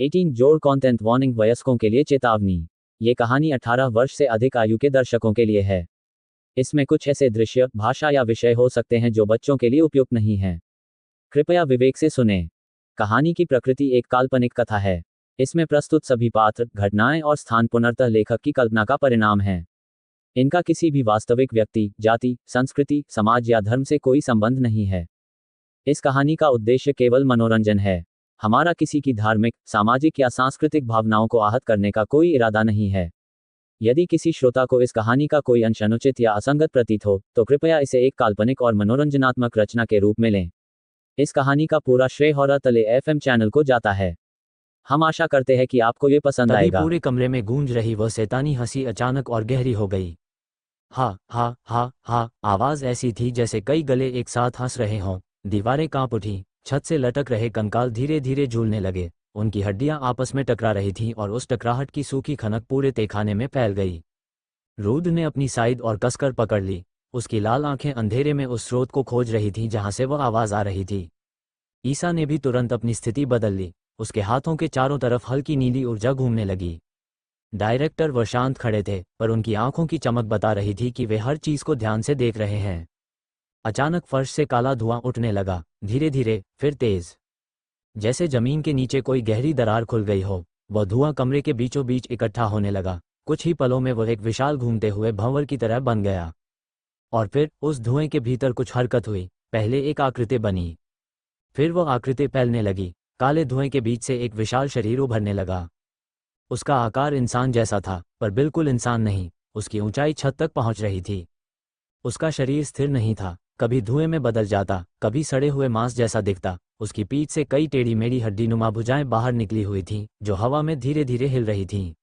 18 जोड़ content warning वयस्कों के लिए चेतावनी। ये कहानी 18 वर्ष से अधिक आयु के दर्शकों के लिए है। इसमें कुछ ऐसे दृश्य, भाषा या विषय हो सकते हैं जो बच्चों के लिए उपयुक्त नहीं हैं। कृपया विवेक से सुने। कहानी की प्रकृति एक काल्पनिक कथा है। इसमें प्रस्तुत सभी पात्र, घटनाएं और स्थान पुनर्तः लेखक की कल्पना का परिणाम हैं। इनका किसी भी वास्तविक व्यक्ति, जाति, संस्कृति, समाज या धर्म से कोई संबंध नहीं है। इस कहानी का उद्देश्य केवल मनोरंजन है। हमारा किसी की धार्मिक, सामाजिक या सांस्कृतिक भावनाओं को आहत करने का कोई इरादा नहीं है। यदि किसी श्रोता को इस कहानी का कोई अंश अनुचित या असंगत प्रतीत हो, तो कृपया इसे एक काल्पनिक और मनोरंजनात्मक रचना के रूप में लें। इस कहानी का पूरा श्रेय हॉरर तले एफएम चैनल को जाता है। हम आशा करते हैं कि आपको ये पसंद आएगा। पूरे कमरे में गूंज रही वह शैतानी हंसी अचानक और गहरी हो गई। हा हा हा हा, आवाज ऐसी थी जैसे कई गले एक साथ हंस रहे हों। दीवारें कांप उठी, छत से लटक रहे कंकाल धीरे धीरे झूलने लगे। उनकी हड्डियां आपस में टकरा रही थीं और उस टकराहट की सूखी खनक पूरे तहखाने में फैल गई। रूद ने अपनी साइड और कसकर पकड़ ली। उसकी लाल आंखें अंधेरे में उस स्रोत को खोज रही थीं जहां से वह आवाज आ रही थी। ईसा ने भी तुरंत अपनी स्थिति बदल ली। उसके हाथों के चारों तरफ हल्की नीली ऊर्जा घूमने लगी। डायरेक्टर व शांत खड़े थे, पर उनकी आंखों की चमक बता रही थी कि वे हर चीज को ध्यान से देख रहे हैं। अचानक फर्श से काला धुआं उठने लगा, धीरे धीरे, फिर तेज, जैसे जमीन के नीचे कोई गहरी दरार खुल गई हो। वह धुआं कमरे के बीचों बीच इकट्ठा होने लगा। कुछ ही पलों में वह एक विशाल घूमते हुए भंवर की तरह बन गया। और फिर उस धुएं के भीतर कुछ हरकत हुई। पहले एक आकृति बनी, फिर वह आकृति फैलने लगी। काले धुएं के बीच से एक विशाल शरीर उभरने लगा। उसका आकार इंसान जैसा था, पर बिल्कुल इंसान नहीं। उसकी ऊंचाई छत तक पहुंच रही थी। उसका शरीर स्थिर नहीं था, कभी धुएं में बदल जाता, कभी सड़े हुए मांस जैसा दिखता। उसकी पीठ से कई टेढ़ी मेढ़ी हड्डीनुमा भुजाएं बाहर निकली हुई थीं, जो हवा में धीरे धीरे हिल रही थीं।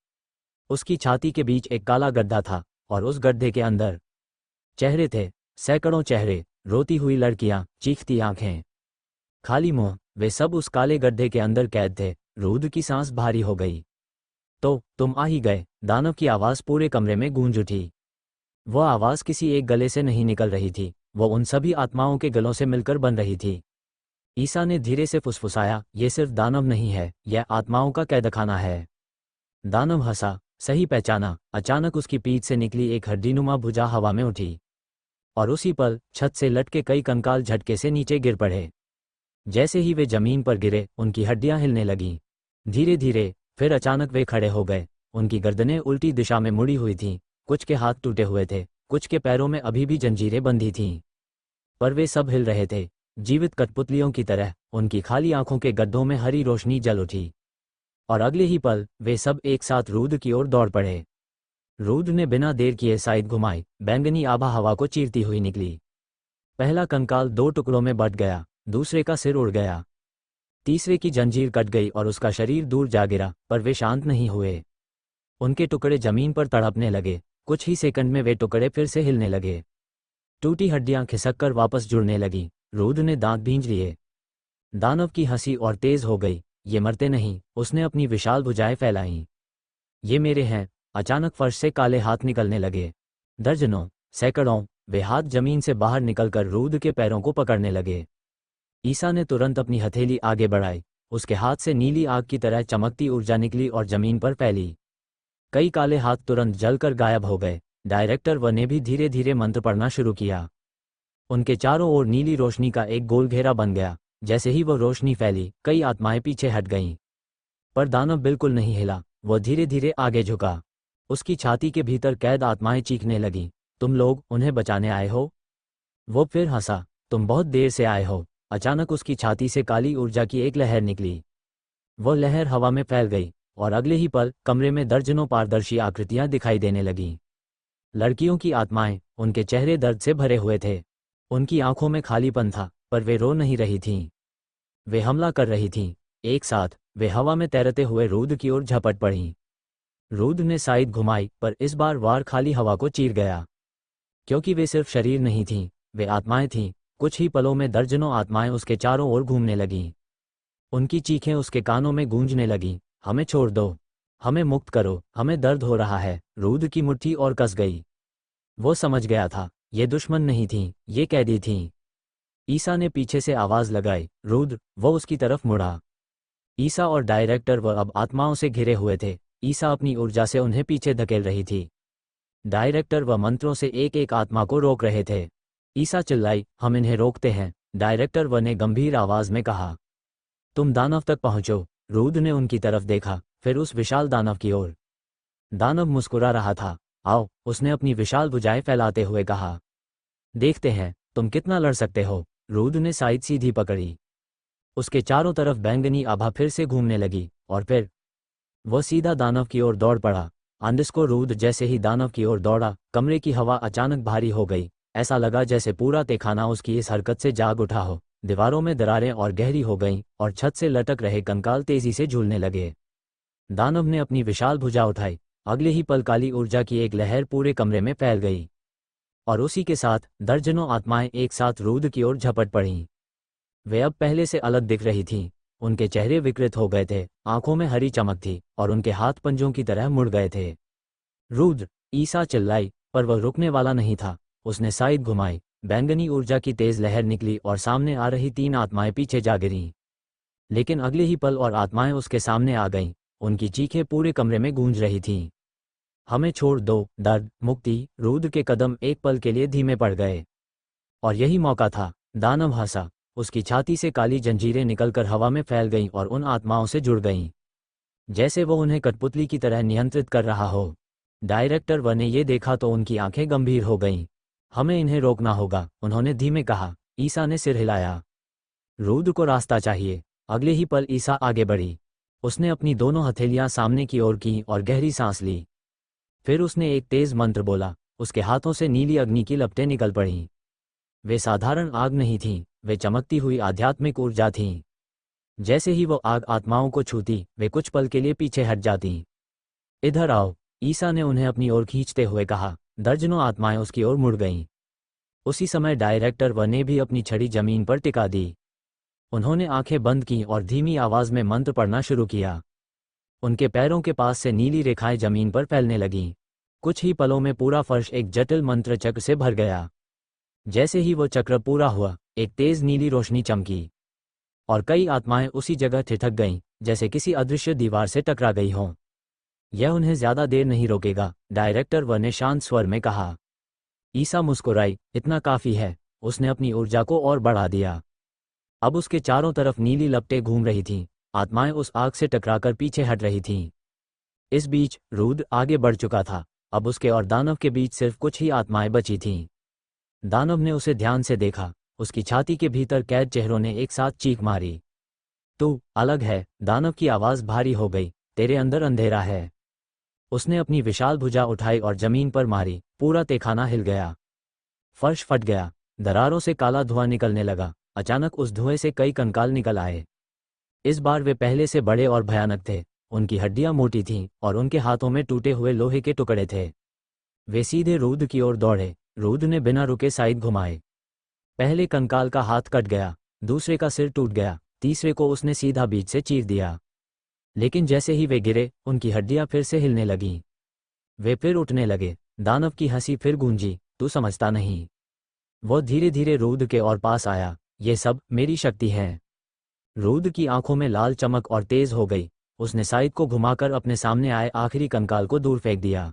उसकी छाती के बीच एक काला गड्ढा था, और उस गड्ढे के अंदर चेहरे थे, सैकड़ों चेहरे, रोती हुई लड़कियां, चीखती आंखें, खाली मुंह। वे सब उस काले गड्ढे के अंदर कैद थे। रूद की सांस भारी हो गई। तो तुम आ ही गए, दानव की आवाज पूरे कमरे में गूंज उठी। वह आवाज किसी एक गले से नहीं निकल रही थी, वो उन सभी आत्माओं के गलों से मिलकर बन रही थी। ईसा ने धीरे से फुसफुसाया, ये सिर्फ दानव नहीं है, यह आत्माओं का कैदखाना है। दानव हंसा, सही पहचाना। अचानक उसकी पीठ से निकली एक हड्डीनुमा भुजा हवा में उठी, और उसी पल छत से लटके कई कंकाल झटके से नीचे गिर पड़े। जैसे ही वे जमीन पर गिरे, उनकी हड्डियां हिलने लगीं। धीरे धीरे, फिर अचानक वे खड़े हो गए। उनकी गर्दनें उल्टी दिशा में मुड़ी हुई थीं। कुछ के हाथ टूटे हुए थे, कुछ के पैरों में अभी भी जंजीरें बंधी थीं, पर वे सब हिल रहे थे, जीवित कठपुतलियों की तरह। उनकी खाली आंखों के गड्ढों में हरी रोशनी जल उठी, और अगले ही पल वे सब एक साथ रूद की ओर दौड़ पड़े। रूद ने बिना देर किए साइड घुमाई। बैंगनी आभा हवा को चीरती हुई निकली। पहला कंकाल 2 टुकड़ों में बट गया, दूसरे का सिर उड़ गया, तीसरे की जंजीर कट गई और उसका शरीर दूर जा गिरा। पर वे शांत नहीं हुए। उनके टुकड़े जमीन पर तड़पने लगे। कुछ ही सेकंड में वे टुकड़े फिर से हिलने लगे। टूटी हड्डियां खिसककर वापस जुड़ने लगी। रूद ने दांत भींच लिए। दानव की हंसी और तेज हो गई। ये मरते नहीं, उसने अपनी विशाल भुजाएं फैलाईं। ये मेरे हैं। अचानक फर्श से काले हाथ निकलने लगे। दर्जनों, सैकड़ों, वे हाथ जमीन से बाहर निकलकर रूद के पैरों को पकड़ने लगे। ईसा ने तुरंत अपनी हथेली आगे बढ़ाई। उसके हाथ से नीली आग की तरह चमकती ऊर्जा निकली और जमीन पर फैली। कई काले हाथ तुरंत जलकर गायब हो गए। डायरेक्टर व ने भी धीरे धीरे मंत्र पढ़ना शुरू किया। उनके चारों ओर नीली रोशनी का एक गोल घेरा बन गया। जैसे ही वह रोशनी फैली, कई आत्माएं पीछे हट गईं। पर दानव बिल्कुल नहीं हिला। वह धीरे धीरे आगे झुका। उसकी छाती के भीतर कैद आत्माएं चीखने लगीं, तुम लोग उन्हें बचाने आए हो? वो फिर हंसा, तुम बहुत देर से आए हो। अचानक उसकी छाती से काली ऊर्जा की एक लहर निकली। वह लहर हवा में फैल गई, और अगले ही पल कमरे में दर्जनों पारदर्शी आकृतियां दिखाई देने लगीं। लड़कियों की आत्माएं, उनके चेहरे दर्द से भरे हुए थे। उनकी आंखों में खालीपन था, पर वे रो नहीं रही थीं। वे हमला कर रही थीं। एक साथ वे हवा में तैरते हुए रूद की ओर झपट पड़ीं। रूद ने साइड घुमाई, पर इस बार वार खाली हवा को चीर गया, क्योंकि वे सिर्फ शरीर नहीं थीं, वे आत्माएं थीं। कुछ ही पलों में दर्जनों आत्माएं उसके चारों ओर घूमने लगीं। उनकी चीखें उसके कानों में गूंजने लगीं, हमें छोड़ दो, हमें मुक्त करो, हमें दर्द हो रहा है। रूद की मुट्ठी और कस गई। वो समझ गया था, ये दुश्मन नहीं थीं, ये कैदी थीं। ईसा ने पीछे से आवाज लगाई, रूद। वो उसकी तरफ मुड़ा। ईसा और डायरेक्टर वह अब आत्माओं से घिरे हुए थे। ईसा अपनी ऊर्जा से उन्हें पीछे धकेल रही थी। डायरेक्टर व मंत्रों से एक एक आत्मा को रोक रहे थे। ईसा चिल्लाई, हम इन्हें रोकते हैं। डायरेक्टर व ने गंभीर आवाज में कहा, तुम दानव तक पहुंचो। रूद ने उनकी तरफ देखा, फिर उस विशाल दानव की ओर। दानव मुस्कुरा रहा था। आओ, उसने अपनी विशाल भुजाएं फैलाते हुए कहा। देखते हैं तुम कितना लड़ सकते हो। रूद ने साइड सीधी पकड़ी। उसके चारों तरफ बैंगनी आभा फिर से घूमने लगी और फिर वह सीधा दानव की ओर दौड़ पड़ा। अंडस्को रूद जैसे ही दानव की ओर दौड़ा, कमरे की हवा अचानक भारी हो गई। ऐसा लगा जैसे पूरा तहखाना उसकी इस हरकत से जाग उठा हो। दीवारों में दरारें और गहरी हो गईं और छत से लटक रहे कंकाल तेजी से झूलने लगे। दानव ने अपनी विशाल भुजा उठाई। अगले ही पल काली ऊर्जा की एक लहर पूरे कमरे में फैल गई और उसी के साथ दर्जनों आत्माएं एक साथ रूद की ओर झपट पड़ीं। वे अब पहले से अलग दिख रही थीं। उनके चेहरे विकृत हो गए थे, आंखों में हरी चमक थी और उनके हाथ पंजों की तरह मुड़ गए थे। रूद, ईसा चिल्लाई, पर वह रुकने वाला नहीं था। उसने साइड घुमाई, बैंगनी ऊर्जा की तेज लहर निकली और सामने आ रही 3 आत्माएं पीछे जा गिरीं। लेकिन अगले ही पल और आत्माएं उसके सामने आ गईं। उनकी चीखें पूरे कमरे में गूंज रही थीं। हमें छोड़ दो, दर्द, मुक्ति। रूद के कदम एक पल के लिए धीमे पड़ गए। और यही मौका था। दानव हंसा। उसकी छाती से काली जंजीरें निकलकर हवा में फैल गईं और उन आत्माओं से जुड़ गईं, जैसे वो उन्हें कठपुतली की तरह नियंत्रित कर रहा हो। डायरेक्टर व ने ये देखा तो उनकी आंखें गंभीर हो गईं। हमें इन्हें रोकना होगा, उन्होंने धीमे कहा। ईसा ने सिर हिलाया। रूद को रास्ता चाहिए। अगले ही पल ईसा आगे बढ़ी। उसने अपनी दोनों हथेलियां सामने की ओर की और गहरी सांस ली। फिर उसने एक तेज मंत्र बोला। उसके हाथों से नीली अग्नि की लपटें निकल पड़ीं। वे साधारण आग नहीं थीं, वे चमकती हुई आध्यात्मिक ऊर्जा थीं। जैसे ही वो आग आत्माओं को छूती, वे कुछ पल के लिए पीछे हट जातीं। इधर आओ, ईसा ने उन्हें अपनी ओर खींचते हुए कहा। दर्जनों आत्माएं उसकी ओर मुड़ गईं। उसी समय डायरेक्टर व ने भी अपनी छड़ी जमीन पर टिका दी। उन्होंने आंखें बंद की और धीमी आवाज में मंत्र पढ़ना शुरू किया। उनके पैरों के पास से नीली रेखाएं जमीन पर फैलने लगीं। कुछ ही पलों में पूरा फर्श एक जटिल मंत्र चक्र से भर गया। जैसे ही वो चक्र पूरा हुआ, एक तेज नीली रोशनी चमकी और कई आत्माएं उसी जगह ठिठक गईं, जैसे किसी अदृश्य दीवार से टकरा गई हों। यह उन्हें ज्यादा देर नहीं रोकेगा, डायरेक्टर व ने शांत स्वर में कहा। ईसा मुस्कुराई, इतना काफी है। उसने अपनी ऊर्जा को और बढ़ा दिया। अब उसके चारों तरफ नीली लपटें घूम रही थीं। आत्माएं उस आग से टकराकर पीछे हट रही थीं। इस बीच रूद आगे बढ़ चुका था। अब उसके और दानव के बीच सिर्फ कुछ ही आत्माएं बची थीं। दानव ने उसे ध्यान से देखा। उसकी छाती के भीतर कैद चेहरों ने एक साथ चीख मारी। तू अलग है। दानव की आवाज भारी हो गई। तेरे अंदर अंधेरा है। उसने अपनी विशाल भुजा उठाई और जमीन पर मारी। पूरा तहखाना हिल गया। फर्श फट गया। दरारों से काला धुआं निकलने लगा। अचानक उस धुएं से कई कंकाल निकल आए। इस बार वे पहले से बड़े और भयानक थे। उनकी हड्डियां मोटी थीं और उनके हाथों में टूटे हुए लोहे के टुकड़े थे। वे सीधे रूद की ओर दौड़े। रूद ने बिना रुके साइड घुमाए। पहले कंकाल का हाथ कट गया, दूसरे का सिर टूट गया, तीसरे को उसने सीधा बीच से चीर दिया। लेकिन जैसे ही वे गिरे, उनकी हड्डियां फिर से हिलने लगीं। वे फिर उठने लगे। दानव की हंसी फिर गूंजी। तू समझता नहीं। वो धीरे धीरे रूद के और पास आया। ये सब मेरी शक्ति है। रूद की आंखों में लाल चमक और तेज हो गई। उसने साइड को घुमाकर अपने सामने आए आखिरी कंकाल को दूर फेंक दिया।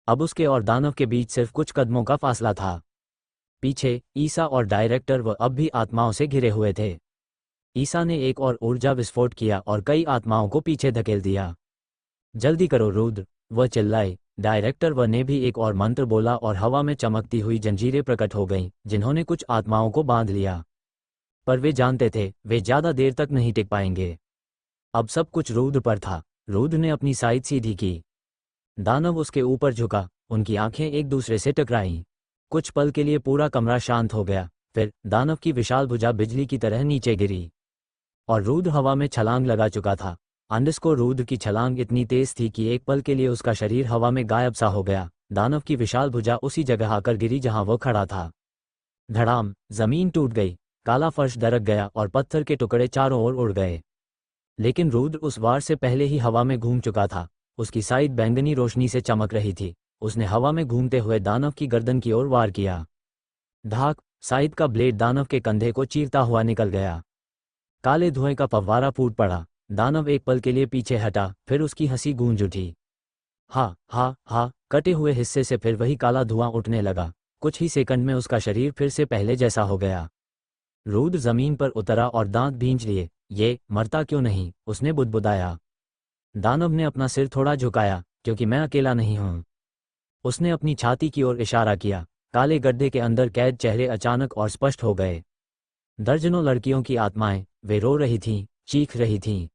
अब उसके और दानव के बीच सिर्फ कुछ कदमों का फासला था। पीछे ईसा और डायरेक्टर व अब भी आत्माओं से घिरे हुए थे। ईसा ने एक और ऊर्जा विस्फोट किया और कई आत्माओं को पीछे धकेल दिया। जल्दी करो रूद, वह चिल्लाई। डायरेक्टर व ने भी एक और मंत्र बोला और हवा में चमकती हुई जंजीरें प्रकट हो गईं, जिन्होंने कुछ आत्माओं को बांध लिया। पर वे जानते थे, वे ज्यादा देर तक नहीं टिक पाएंगे। अब सब कुछ रूद पर था। रूद ने अपनी साइड सीधी की। दानव उसके ऊपर झुका। उनकी आंखें एक दूसरे से टकराईं। कुछ पल के लिए पूरा कमरा शांत हो गया। फिर दानव की विशाल भुजा बिजली की तरह नीचे गिरी और रूद हवा में छलांग लगा चुका था। अंडस्को रूद की छलांग इतनी तेज थी कि एक पल के लिए उसका शरीर हवा में गायब सा हो गया। दानव की विशाल भुजा उसी जगह आकर गिरी जहां वो खड़ा था। धड़ाम, जमीन टूट गई। काला फर्श दरक गया और पत्थर के टुकड़े चारों ओर उड़ गए। लेकिन रूद उस वार से पहले ही हवा में घूम चुका था। उसकी साइड बैंगनी रोशनी से चमक रही थी। उसने हवा में घूमते हुए दानव की गर्दन की ओर वार किया। धाक, साइड का ब्लेड दानव के कंधे को चीरता हुआ निकल गया। काले धुएं का फव्वारा फूट पड़ा। दानव एक पल के लिए पीछे हटा, फिर उसकी हंसी गूंज उठी। हा हा हा, कटे हुए हिस्से से फिर वही काला धुआं उठने लगा। कुछ ही सेकंड में उसका शरीर फिर से पहले जैसा हो गया। रूद जमीन पर उतरा और दांत भींच लिए। ये मरता क्यों नहीं, उसने बुदबुदाया। दानव ने अपना सिर थोड़ा झुकाया, क्योंकि मैं अकेला नहीं हूं। उसने अपनी छाती की ओर इशारा किया। काले गड्ढे के अंदर कैद चेहरे अचानक और स्पष्ट हो गए। दर्जनों लड़कियों की आत्माएं, वे रो रही थीं, चीख रही थीं।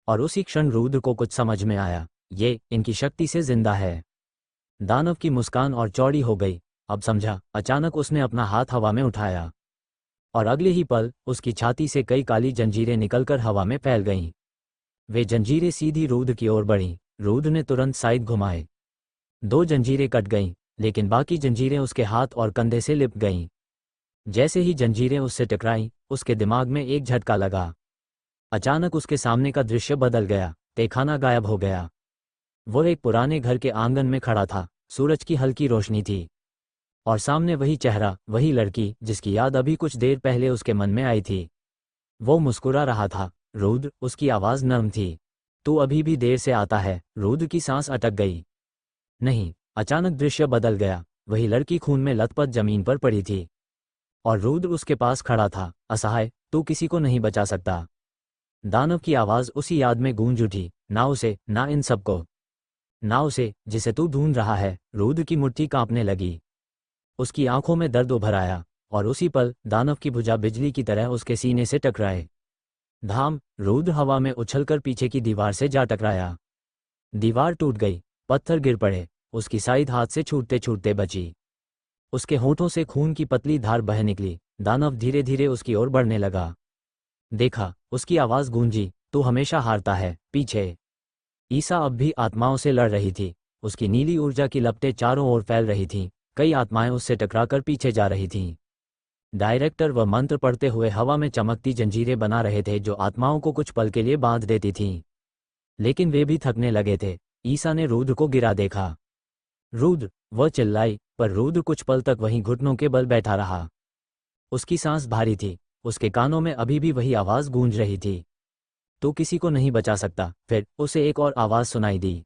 और उसी क्षण रूद को कुछ समझ में आया, ये इनकी शक्ति से जिंदा है। दानव की मुस्कान और चौड़ी हो गई। अब समझा। अचानक उसने अपना हाथ हवा में उठाया और अगले ही पल उसकी छाती से कई काली जंजीरें निकलकर हवा में फैल गईं। वे जंजीरें सीधी रूद की ओर बढ़ीं। रूद ने तुरंत साइड घुमाए। 2 जंजीरें कट गईं, लेकिन बाकी जंजीरें उसके हाथ और कंधे से लिपट गईं। जैसे ही जंजीरें उससे टकराईं, उसके दिमाग में एक झटका लगा। अचानक उसके सामने का दृश्य बदल गया। तहखाना गायब हो गया। वो एक पुराने घर के आंगन में खड़ा था। सूरज की हल्की रोशनी थी और सामने वही चेहरा, वही लड़की जिसकी याद अभी कुछ देर पहले उसके मन में आई थी। वो मुस्कुरा रहा था। रूद, उसकी आवाज़ नर्म थी। तू अभी भी देर से आता है। रूद की सांस अटक गई। नहीं। अचानक दृश्य बदल गया। वही लड़की खून में लथपथ जमीन पर पड़ी थी और रूद उसके पास खड़ा था, असहाय। तू किसी को नहीं बचा सकता। दानव की आवाज़ उसी याद में गूंज उठी। ना उसे, ना इन सबको। ना उसे जिसे तू ढूंढ रहा है। रूद की मुट्ठी कांपने लगी। उसकी आंखों में दर्द उभर आया और उसी पल दानव की भुजा बिजली की तरह उसके सीने से टकराए। धाम। रूद हवा में उछलकर पीछे की दीवार से जा टकराया। दीवार टूट गई। पत्थर गिर पड़े। उसकी साइड हाथ से छूटते छूटते बची। उसके होठों से खून की पतली धार बह निकली। दानव धीरे धीरे उसकी ओर बढ़ने लगा। देखा, उसकी आवाज़ गूंजी, तू हमेशा हारता है। पीछे ईसा अब भी आत्माओं से लड़ रही थी। उसकी नीली ऊर्जा की लपटें चारों ओर फैल रही थीं। कई आत्माएं उससे टकराकर पीछे जा रही थीं। डायरेक्टर वह मंत्र पढ़ते हुए हवा में चमकती जंजीरें बना रहे थे जो आत्माओं को कुछ पल के लिए बांध देती थीं। लेकिन वे भी थकने लगे थे। ईसा ने रूद को गिरा देखा। रूद, वह चिल्लाई, पर रूद कुछ पल तक वहीं घुटनों के बल बैठा रहा। उसकी सांस भारी थी। उसके कानों में अभी भी वही आवाज़ गूंज रही थी, तू किसी को नहीं बचा सकता। फिर उसे एक और आवाज़ सुनाई दी,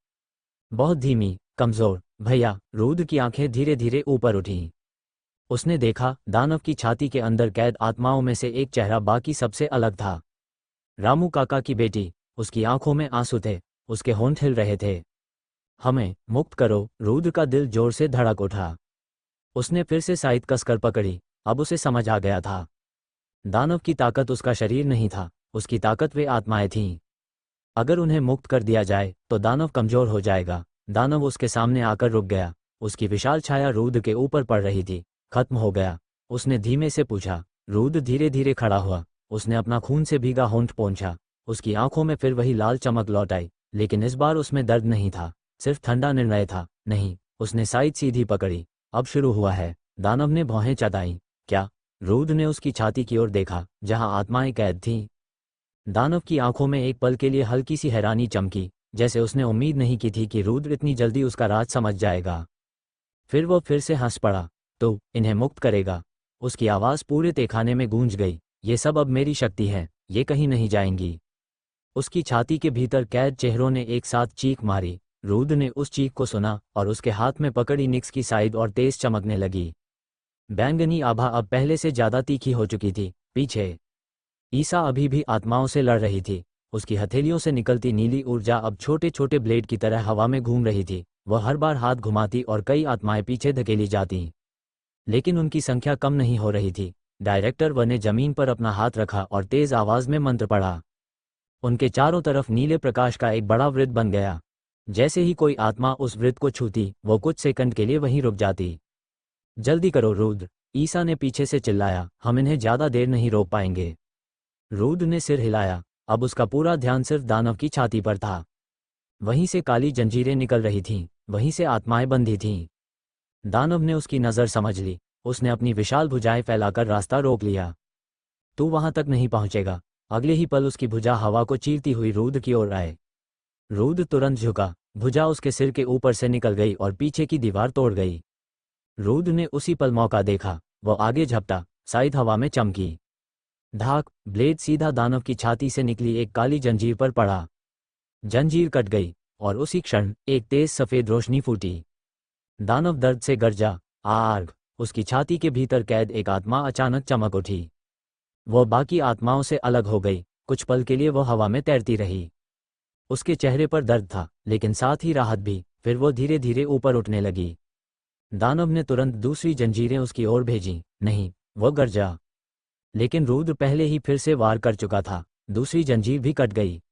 बहुत धीमी, कमज़ोर। भैया। रूद की आंखें धीरे धीरे ऊपर उठीं। उसने देखा, दानव की छाती के अंदर कैद आत्माओं में से एक चेहरा बाकी सबसे अलग था। रामू काका की बेटी। उसकी आंखों में आंसू थे। उसके होंठ हिल रहे थे। हमें मुक्त करो। रूद का दिल जोर से धड़क उठा। उसने फिर से साइड कसकर पकड़ी। अब उसे समझ आ गया था, दानव की ताकत उसका शरीर नहीं था, उसकी ताकत वे आत्माएं थीं। अगर उन्हें मुक्त कर दिया जाए तो दानव कमजोर हो जाएगा। दानव उसके सामने आकर रुक गया। उसकी विशाल छाया रूद के ऊपर पड़ रही थी। खत्म हो गया? उसने धीमे से पूछा। रूद धीरे धीरे खड़ा हुआ। उसने अपना खून से भीगा होंठ पोंछा। उसकी आंखों में फिर वही लाल चमक लौट आई, लेकिन इस बार उसमें दर्द नहीं था, सिर्फ ठंडा निर्णय था। नहीं। उसने साइड सीधी पकड़ी। अब शुरू हुआ है। दानव ने भौहें चटाईं। क्या? रूद ने उसकी छाती की ओर देखा, जहां आत्माएं कैद थीं। दानव की आंखों में एक पल के लिए हल्की सी हैरानी चमकी, जैसे उसने उम्मीद नहीं की थी कि रूद इतनी जल्दी उसका राज समझ जाएगा। फिर वो फिर से हंस पड़ा। तो इन्हें मुक्त करेगा? उसकी आवाज़ पूरे तहखाने में गूंज गई। ये सब अब मेरी शक्ति है, ये कहीं नहीं जाएंगी। उसकी छाती के भीतर कैद चेहरों ने एक साथ चीख मारी। रूद ने उस चीख को सुना और उसके हाथ में पकड़ी निक्स की साइड और तेज चमकने लगी। बैंगनी आभा अब पहले से ज्यादा तीखी हो चुकी थी। पीछे ईसा अभी भी आत्माओं से लड़ रही थी। उसकी हथेलियों से निकलती नीली ऊर्जा अब छोटे छोटे ब्लेड की तरह हवा में घूम रही थी। वह हर बार हाथ घुमाती और कई आत्माएं पीछे धकेली जाती, लेकिन उनकी संख्या कम नहीं हो रही थी। डायरेक्टर व ने जमीन पर अपना हाथ रखा और तेज आवाज में मंत्र पढ़ा। उनके चारों तरफ नीले प्रकाश का एक बड़ा वृत्त बन गया। जैसे ही कोई आत्मा उस वृत्त को छूती, वो कुछ सेकंड के लिए वहीं रुक जाती। जल्दी करो रूद, ईसा ने पीछे से चिल्लाया। हम इन्हें ज्यादा देर नहीं रोक पाएंगे। रूद ने सिर हिलाया। अब उसका पूरा ध्यान सिर्फ दानव की छाती पर था। वहीं से काली जंजीरें निकल रही थीं, वहीं से आत्माएं बंधी थीं। दानव ने उसकी नज़र समझ ली। उसने अपनी विशाल भुजाएं फैलाकर रास्ता रोक लिया। तू वहां तक नहीं पहुंचेगा। अगले ही पल उसकी भुजा हवा को चीरती हुई रूद की ओर आए। रूद तुरंत झुका। भुजा उसके सिर के ऊपर से निकल गई और पीछे की दीवार तोड़ गई। रूद ने उसी पल मौका देखा। वो आगे झपटा। साइड हवा में चमकी। धाक, ब्लेड सीधा दानव की छाती से निकली एक काली जंजीर पर पड़ा। जंजीर कट गई और उसी क्षण एक तेज सफेद रोशनी फूटी। दानव दर्द से गरजा। आग! उसकी छाती के भीतर कैद एक आत्मा अचानक चमक उठी। वह बाकी आत्माओं से अलग हो गई। कुछ पल के लिए वह हवा में तैरती रही। उसके चेहरे पर दर्द था, लेकिन साथ ही राहत भी। फिर वो धीरे धीरे ऊपर उठने लगी। दानव ने तुरंत दूसरी जंजीरें उसकी ओर भेजीं। नहीं, वह गरजा। लेकिन रुद्र पहले ही फिर से वार कर चुका था। दूसरी जंजीर भी कट गई।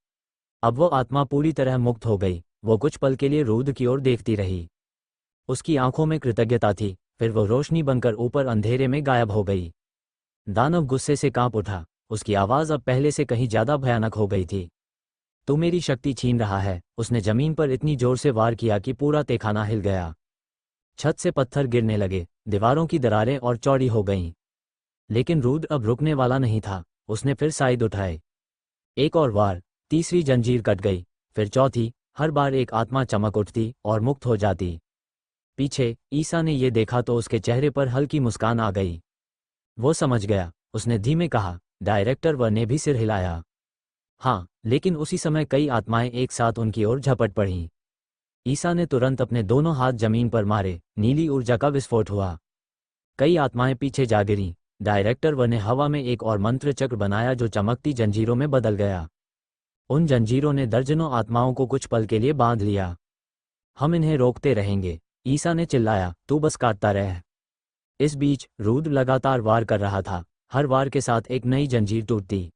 अब वो आत्मा पूरी तरह मुक्त हो गई। वो कुछ पल के लिए रुद्र की ओर देखती रही। उसकी आंखों में कृतज्ञता थी, फिर वो रोशनी बनकर ऊपर अंधेरे में गायब हो गई। दानव गुस्से से कांप उठा। उसकी आवाज़ अब पहले से कहीं ज़्यादा भयानक हो गई थी। तू मेरी शक्ति छीन रहा है। उसने जमीन पर इतनी जोर से वार किया कि पूरा तहखाना हिल गया। छत से पत्थर गिरने लगे, दीवारों की दरारें और चौड़ी हो गईं। लेकिन रुद्र अब रुकने वाला नहीं था। उसने फिर साइड उठाए। एक और वार। तीसरी जंजीर कट गई, फिर चौथी। हर बार एक आत्मा चमक उठती और मुक्त हो जाती। पीछे ईसा ने ये देखा तो उसके चेहरे पर हल्की मुस्कान आ गई। वो समझ गया। उसने धीमे कहा। डायरेक्टर व ने भी सिर हिलाया। हाँ, लेकिन उसी समय कई आत्माएं एक साथ उनकी ओर झपट पड़ीं। ईसा ने तुरंत अपने दोनों हाथ जमीन पर मारे। नीली ऊर्जा का विस्फोट हुआ। कई आत्माएं पीछे जा गिरीं। डायरेक्टर व ने हवा में एक और मंत्र चक्र बनाया जो चमकती जंजीरों में बदल गया। उन जंजीरों ने दर्जनों आत्माओं को कुछ पल के लिए बांध लिया। हम इन्हें रोकते रहेंगे, ईसा ने चिल्लाया। तू बस काटता रह। इस बीच रुद्र लगातार वार कर रहा था। हर वार के साथ एक नई जंजीर टूटती।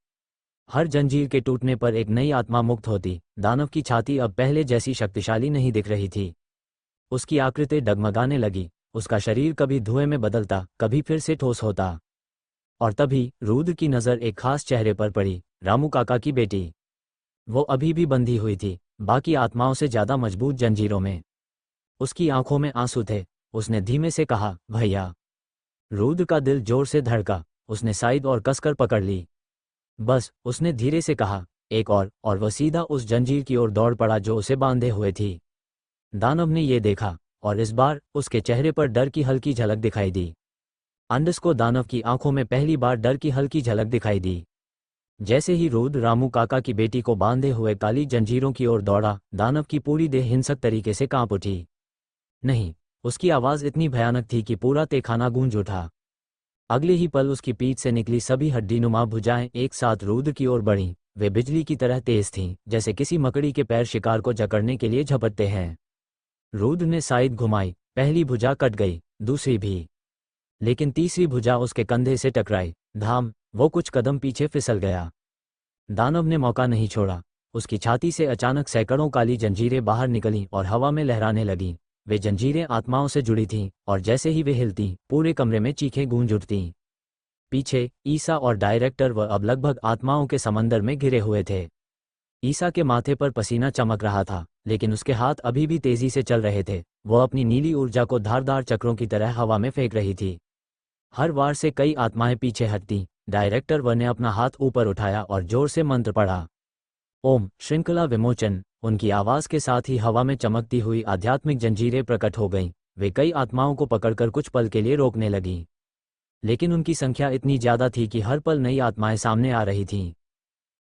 हर जंजीर के टूटने पर एक नई आत्मा मुक्त होती। दानव की छाती अब पहले जैसी शक्तिशाली नहीं दिख रही थी। उसकी आकृति डगमगाने लगी। उसका शरीर कभी धुएं में बदलता, कभी फिर से ठोस होता। और तभी रुद्र की नज़र एक खास चेहरे पर पड़ी। रामू काका की बेटी। वो अभी भी बंधी हुई थी, बाकी आत्माओं से ज़्यादा मजबूत जंजीरों में। उसकी आंखों में आंसू थे। उसने धीमे से कहा, भैया। रुद्र का दिल जोर से धड़का। उसने साइड और कसकर पकड़ ली। बस, उसने धीरे से कहा, एक और वह सीधा उस जंजीर की ओर दौड़ पड़ा जो उसे बांधे हुए थी। दानव ने ये देखा, और इस बार उसके चेहरे पर डर की हल्की झलक दिखाई दी। अंडस को दानव की आंखों में पहली बार डर की हल्की झलक दिखाई दी। जैसे ही रुद्र रामू काका की बेटी को बांधे हुए काली जंजीरों की ओर दौड़ा, दानव की पूरी देह हिंसक तरीके से कांप उठी। नहीं, उसकी आवाज़ इतनी भयानक थी कि पूरा तहखाना गूंज उठा। अगले ही पल उसकी पीठ से निकली सभी हड्डीनुमा भुजाएं एक साथ रुद्र की ओर बढ़ीं। वे बिजली की तरह तेज थीं, जैसे किसी मकड़ी के पैर शिकार को जकड़ने के लिए झपटते हैं। रुद्र ने साइड घुमाई। पहली भुजा कट गई, दूसरी भी। लेकिन तीसरी भुजा उसके कंधे से टकराई। धाम! वो कुछ कदम पीछे फिसल गया। दानव ने मौका नहीं छोड़ा। उसकी छाती से अचानक सैकड़ों काली जंजीरें बाहर निकलीं और हवा में लहराने लगीं। वे जंजीरें आत्माओं से जुड़ी थीं, और जैसे ही वे हिलतीं, पूरे कमरे में चीखें गूंज उठतीं। पीछे ईसा और डायरेक्टर व अब लगभग आत्माओं के समंदर में घिरे हुए थे। ईसा के माथे पर पसीना चमक रहा था, लेकिन उसके हाथ अभी भी तेजी से चल रहे थे। वो अपनी नीली ऊर्जा को धारदार चक्रों की तरह हवा में फेंक रही थी। हर वार से कई आत्माएं पीछे हटतीं। डायरेक्टर व ने अपना हाथ ऊपर उठाया और जोर से मंत्र पढ़ा। ओम श्रृंखला विमोचन! उनकी आवाज़ के साथ ही हवा में चमकती हुई आध्यात्मिक जंजीरें प्रकट हो गईं। वे कई आत्माओं को पकड़कर कुछ पल के लिए रोकने लगीं। लेकिन उनकी संख्या इतनी ज्यादा थी कि हर पल नई आत्माएं सामने आ रही थीं।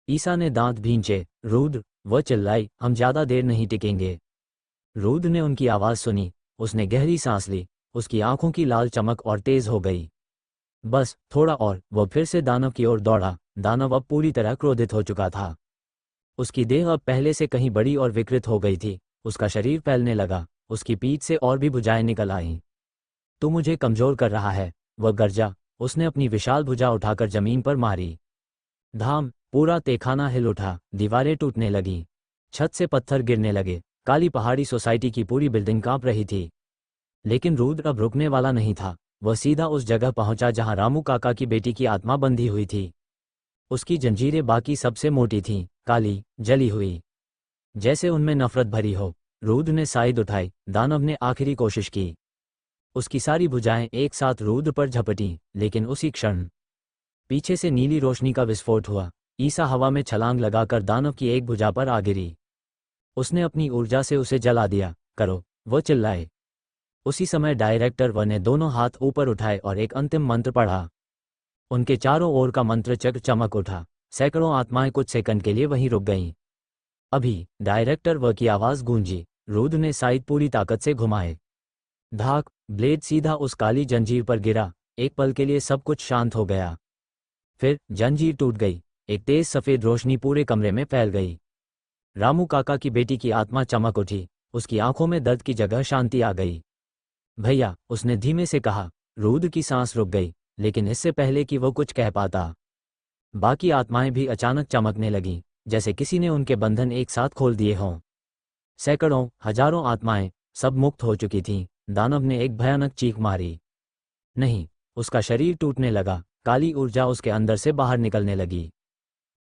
ईसा ने दांत भींचे। रुद्र! वह चिल्लाई, हम ज्यादा देर नहीं टिकेंगे। रुद्र ने उनकी आवाज़ सुनी। उसने गहरी सांस ली। उसकी आंखों की लाल चमक और तेज हो गई। बस थोड़ा और। वह फिर से दानव की ओर दौड़ा। दानव अब पूरी तरह क्रोधित हो चुका था। उसकी देह अब पहले से कहीं बड़ी और विकृत हो गई थी। उसका शरीर फैलने लगा। उसकी पीठ से और भी भुजाएं निकल आईं। तू मुझे कमजोर कर रहा है, वह गरजा। उसने अपनी विशाल भुजा उठाकर जमीन पर मारी। धाम! पूरा तहखाना हिल उठा। दीवारें टूटने लगीं। छत से पत्थर गिरने लगे। काली पहाड़ी सोसाइटी की पूरी बिल्डिंग कांप रही थी। लेकिन रुद्र अब रुकने वाला नहीं था। वह सीधा उस जगह पहुंचा जहां रामू काका की बेटी की आत्मा बंधी हुई थी। उसकी जंजीरें बाकी सबसे मोटी थीं, काली, जली हुई, जैसे उनमें नफरत भरी हो। रुद्र ने साइड उठाई। दानव ने आखिरी कोशिश की। उसकी सारी भुजाएं एक साथ रुद्र पर झपटीं, लेकिन उसी क्षण पीछे से नीली रोशनी का विस्फोट हुआ। ईसा हवा में छलांग लगाकर दानव की एक भुजा पर आ गिरी। उसने अपनी ऊर्जा से उसे जला दिया। करो! वो चिल्लाए। उसी समय डायरेक्टर व ने दोनों हाथ ऊपर उठाए और एक अंतिम मंत्र पढ़ा। उनके चारों ओर का मंत्र चक्र चमक उठा। सैकड़ों आत्माएं कुछ सेकंड के लिए वहीं रुक गईं। अभी डायरेक्टर व की आवाज गूंजी। रुद्र ने साइड पूरी ताकत से घुमाए। धाक, ब्लेड सीधा उस काली जंजीर पर गिरा। एक पल के लिए सब कुछ शांत हो गया। फिर जंजीर टूट गई। एक तेज सफेद रोशनी पूरे कमरे में फैल गई। रामू काका की बेटी की आत्मा चमक उठी। उसकी आंखों में दर्द की जगह शांति आ गई। भैया, उसने धीमे से कहा। रुद्र की सांस रुक गई, लेकिन इससे पहले कि वो कुछ कह पाता, बाकी आत्माएं भी अचानक चमकने लगीं, जैसे किसी ने उनके बंधन एक साथ खोल दिए हों। सैकड़ों, हजारों आत्माएं, सब मुक्त हो चुकी थीं। दानव ने एक भयानक चीख मारी। नहीं, उसका शरीर टूटने लगा। काली ऊर्जा उसके अंदर से बाहर निकलने लगी।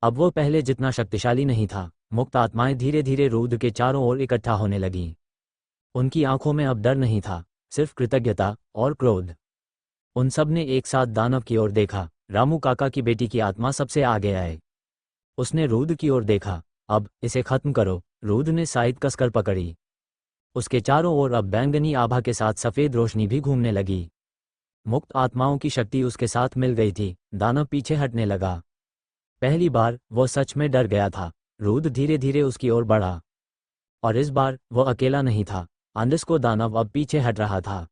अब वो पहले जितना शक्तिशाली नहीं था। मुक्त आत्माएं धीरे धीरे रुद्र के चारों ओर इकट्ठा होने लगीं। उनकी आंखों में अब डर नहीं था, सिर्फ कृतज्ञता और क्रोध। उन सब ने एक साथ दानव की ओर देखा। रामू काका की बेटी की आत्मा सबसे आगे आए। उसने रुद्र की ओर देखा। अब इसे खत्म करो। रुद्र ने साइड कसकर पकड़ी। उसके चारों ओर अब बैंगनी आभा के साथ सफेद रोशनी भी घूमने लगी। मुक्त आत्माओं की शक्ति उसके साथ मिल गई थी। दानव पीछे हटने लगा। पहली बार वो सच में डर गया था। रुद्र धीरे धीरे उसकी ओर बढ़ा, और इस बार वो अकेला नहीं था। आंडिस को दानव अब पीछे हट रहा था।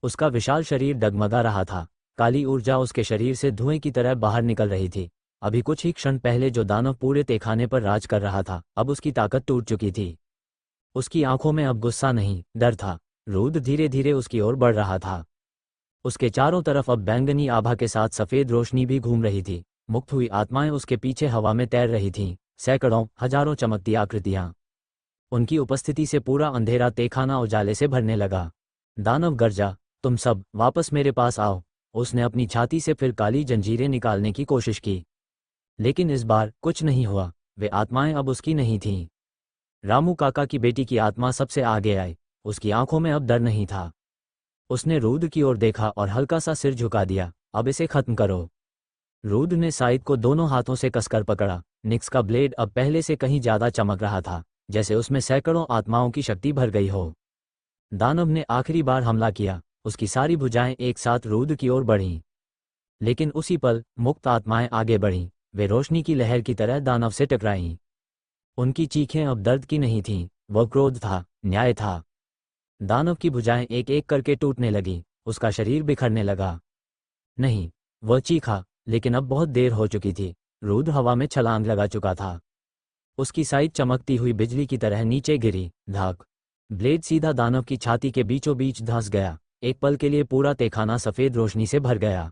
उसका विशाल शरीर डगमगा रहा था। काली ऊर्जा उसके शरीर से धुएं की तरह बाहर निकल रही थी। अभी कुछ ही क्षण पहले जो दानव पूरे तहखाने पर राज कर रहा था, अब उसकी ताकत टूट चुकी थी। उसकी आंखों में अब गुस्सा नहीं, डर था। रुद्र धीरे धीरे उसकी ओर बढ़ रहा था। उसके चारों तरफ अब बैंगनी आभा के साथ सफेद रोशनी भी घूम रही थी। मुक्त हुई आत्माएं उसके पीछे हवा में तैर रही थीं। सैकड़ों, हजारों चमकती आकृतियां। उनकी उपस्थिति से पूरा अंधेरा तहखाना उजाले से भरने लगा। दानव गरजा, तुम सब वापस मेरे पास आओ। उसने अपनी छाती से फिर काली जंजीरें निकालने की कोशिश की, लेकिन इस बार कुछ नहीं हुआ। वे आत्माएं अब उसकी नहीं थीं। रामू काका की बेटी की आत्मा सबसे आगे आई। उसकी आंखों में अब डर नहीं था। उसने रुद्र की ओर देखा और हल्का सा सिर झुका दिया। अब इसे खत्म करो। रुद्र ने साइद को दोनों हाथों से कसकर पकड़ा। निक्स का ब्लेड अब पहले से कहीं ज्यादा चमक रहा था, जैसे उसमें सैकड़ों आत्माओं की शक्ति भर गई हो। दानव ने आखिरी बार हमला किया। उसकी सारी भुजाएं एक साथ रुद्र की ओर बढ़ीं। लेकिन उसी पल मुक्त आत्माएं आगे बढ़ीं। वे रोशनी की लहर की तरह दानव से टकराईं। उनकी चीखें अब दर्द की नहीं थीं, वह क्रोध था, न्याय था। दानव की भुजाएं एक एक करके टूटने लगीं। उसका शरीर बिखरने लगा। नहीं, वह चीखा, लेकिन अब बहुत देर हो चुकी थी। रुद्र हवा में छलांग लगा चुका था। उसकी साइड चमकती हुई बिजली की तरह नीचे गिरी। धाक, ब्लेड सीधा दानव की छाती के बीचों बीच धंस गया। एक पल के लिए पूरा तहखाना सफेद रोशनी से भर गया।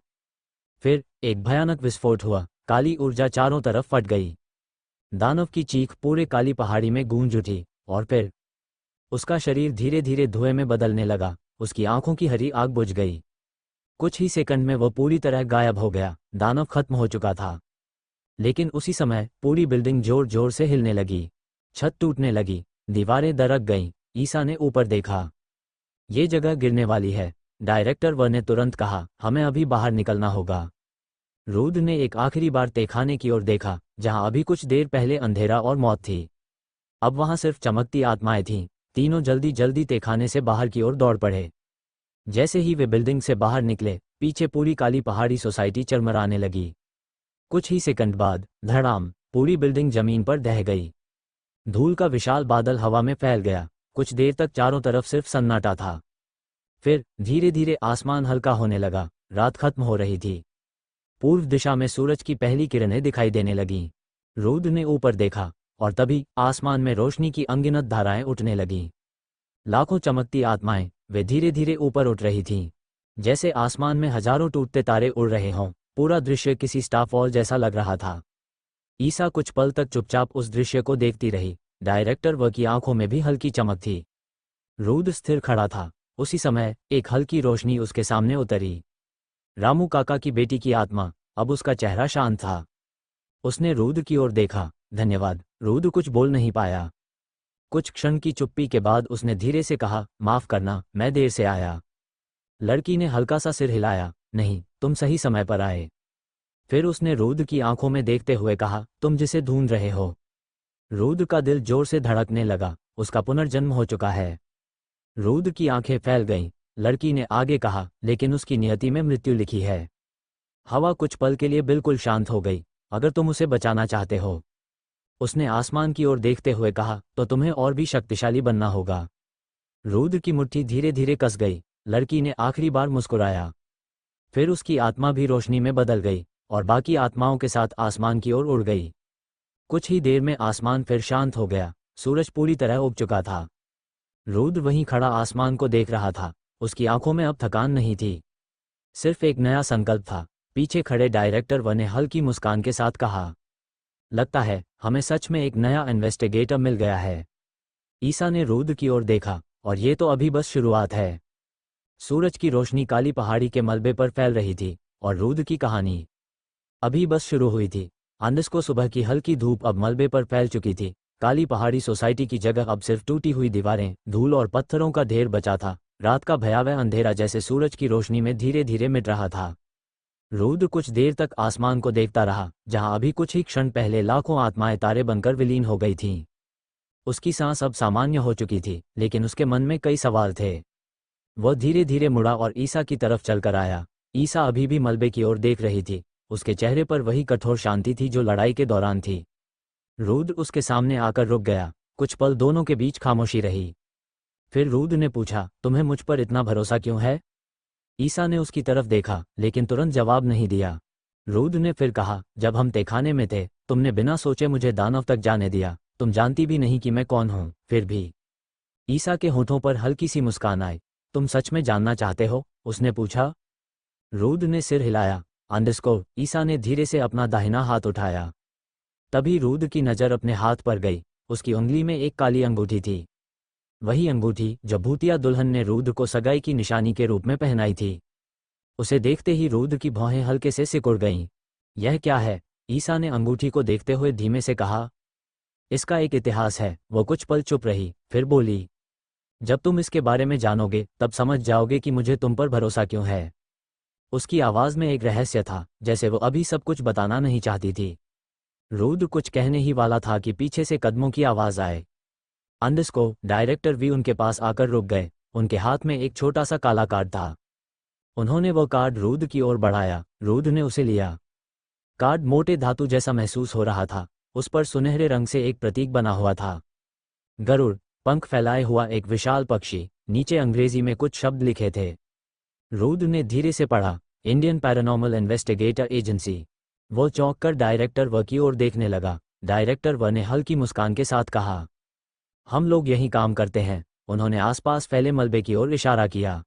फिर एक भयानक विस्फोट हुआ। काली ऊर्जा चारों तरफ फट गई। दानव की चीख पूरे काली पहाड़ी में गूंज उठी, और फिर उसका शरीर धीरे धीरे धुएं में बदलने लगा। उसकी आंखों की हरी आग बुझ गई। कुछ ही सेकंड में वह पूरी तरह गायब हो गया। दानव खत्म हो चुका था। लेकिन उसी समय पूरी बिल्डिंग जोर जोर से हिलने लगी। छत टूटने लगी, दीवारें दरक गईं। ईसा ने ऊपर देखा। ये जगह गिरने वाली है। डायरेक्टर व ने तुरंत कहा, हमें अभी बाहर निकलना होगा। रुद्र ने एक आखिरी बार तहखाने की ओर देखा, जहां अभी कुछ देर पहले अंधेरा और मौत थी। अब वहां सिर्फ चमकती आत्माएं थीं। तीनों जल्दी जल्दी तहखाने से बाहर की ओर दौड़ पड़े। जैसे ही वे बिल्डिंग से बाहर निकले, पीछे पूरी काली पहाड़ी सोसाइटी चरमराने लगी। कुछ ही सेकंड बाद धड़ाम, पूरी बिल्डिंग जमीन पर ढह गई। धूल का विशाल बादल हवा में फैल गया। कुछ देर तक चारों तरफ सिर्फ सन्नाटा था। फिर धीरे धीरे आसमान हल्का होने लगा। रात खत्म हो रही थी। पूर्व दिशा में सूरज की पहली किरणें दिखाई देने लगीं। रुद्र ने ऊपर देखा, और तभी आसमान में रोशनी की अनगिनत धाराएं उठने लगीं। लाखों चमकती आत्माएं, वे धीरे धीरे ऊपर उठ रही थीं, जैसे आसमान में हजारों टूटते तारे उड़ रहे हों। पूरा दृश्य किसी स्टारफॉल जैसा लग रहा था। ईसा कुछ पल तक चुपचाप उस दृश्य को देखती रही। डायरेक्टर व की आंखों में भी हल्की चमक थी। रुद्र स्थिर खड़ा था। उसी समय एक हल्की रोशनी उसके सामने उतरी। रामू काका की बेटी की आत्मा। अब उसका चेहरा शांत था। उसने रुद्र की ओर देखा। धन्यवाद। रुद्र कुछ बोल नहीं पाया। कुछ क्षण की चुप्पी के बाद उसने धीरे से कहा, माफ करना, मैं देर से आया। लड़की ने हल्का सा सिर हिलाया। नहीं, तुम सही समय पर आए। फिर उसने रुद्र की आंखों में देखते हुए कहा, तुम जिसे ढूंढ रहे हो। रुद्र का दिल जोर से धड़कने लगा। उसका पुनर्जन्म हो चुका है। रुद्र की आंखें फैल गईं। लड़की ने आगे कहा, लेकिन उसकी नियति में मृत्यु लिखी है। हवा कुछ पल के लिए बिल्कुल शांत हो गई। अगर तुम उसे बचाना चाहते हो, उसने आसमान की ओर देखते हुए कहा, तो तुम्हें और भी शक्तिशाली बनना होगा। रुद्र की मुट्ठी धीरे धीरे कस गई। लड़की ने आखिरी बार मुस्कुराया। फिर उसकी आत्मा भी रोशनी में बदल गई और बाकी आत्माओं के साथ आसमान की ओर उड़ गई। कुछ ही देर में आसमान फिर शांत हो गया। सूरज पूरी तरह उग चुका था। रुद्र वहीं खड़ा आसमान को देख रहा था। उसकी आंखों में अब थकान नहीं थी, सिर्फ एक नया संकल्प था। पीछे खड़े डायरेक्टर व ने हल्की मुस्कान के साथ कहा, लगता है हमें सच में एक नया इन्वेस्टिगेटर मिल गया है। ईसा ने रुद्र की ओर देखा, और ये तो अभी बस शुरुआत है। सूरज की रोशनी काली पहाड़ी के मलबे पर फैल रही थी और रुद्र की कहानी अभी बस शुरू हुई थी। आंदस को सुबह की हल्की धूप अब मलबे पर फैल चुकी थी। काली पहाड़ी सोसाइटी की जगह अब सिर्फ टूटी हुई दीवारें, धूल और पत्थरों का ढेर बचा था। रात का भयावह अंधेरा जैसे सूरज की रोशनी में धीरे धीरे मिट रहा था। रुद्र कुछ देर तक आसमान को देखता रहा, जहां अभी कुछ ही क्षण पहले लाखों आत्माएं तारे बनकर विलीन हो गई थीं। उसकी सांस अब सामान्य हो चुकी थी, लेकिन उसके मन में कई सवाल थे। वह धीरे धीरे मुड़ा और ईसा की तरफ चलकर आया। ईसा अभी भी मलबे की ओर देख रही थी। उसके चेहरे पर वही कठोर शांति थी जो लड़ाई के दौरान थी। रुद्र उसके सामने आकर रुक गया। कुछ पल दोनों के बीच खामोशी रही। फिर रुद्र ने पूछा, तुम्हें मुझ पर इतना भरोसा क्यों है? ईसा ने उसकी तरफ देखा, लेकिन तुरंत जवाब नहीं दिया। रुद्र ने फिर कहा, जब हम तहखाने में थे, तुमने बिना सोचे मुझे दानव तक जाने दिया। तुम जानती भी नहीं कि मैं कौन हूं, फिर भी। ईसा के होठों पर हल्की सी मुस्कान आई। तुम सच में जानना चाहते हो? उसने पूछा। रुद्र ने सिर हिलाया। अंडरस्कोर। ईसा ने धीरे से अपना दाहिना हाथ उठाया। तभी रुद्र की नज़र अपने हाथ पर गई। उसकी उंगली में एक काली अंगूठी थी, वही अंगूठी जो भूतिया दुल्हन ने रुद्र को सगाई की निशानी के रूप में पहनाई थी। उसे देखते ही रुद्र की भौहें हल्के से सिकुड़ गईं। यह क्या है? ईसा ने अंगूठी को देखते हुए धीमे से कहा। इसका एक इतिहास है। वो कुछ पल चुप रही, फिर बोली, जब तुम इसके बारे में जानोगे तब समझ जाओगे कि मुझे तुम पर भरोसा क्यों है। उसकी आवाज़ में एक रहस्य था, जैसे वो अभी सब कुछ बताना नहीं चाहती थी। रुद्र कुछ कहने ही वाला था कि पीछे से कदमों की आवाज़ आए। अंडरस्कोर। डायरेक्टर भी उनके पास आकर रुक गए। उनके हाथ में एक छोटा सा काला कार्ड था। उन्होंने वो कार्ड रुद्र की ओर बढ़ाया। रुद्र ने उसे लिया। कार्ड मोटे धातु जैसा महसूस हो रहा था। उस पर सुनहरे रंग से एक प्रतीक बना हुआ था, गरुड़, पंख फैलाए हुआ एक विशाल पक्षी। नीचे अंग्रेजी में कुछ शब्द लिखे थे। रुद्र ने धीरे से पढ़ा, इंडियन पैरानॉर्मल इन्वेस्टिगेटर एजेंसी। वो चौंक कर डायरेक्टर व की ओर देखने लगा। डायरेक्टर व ने हल्की मुस्कान के साथ कहा, हम लोग यहीं काम करते हैं। उन्होंने आसपास फैले मलबे की ओर इशारा किया।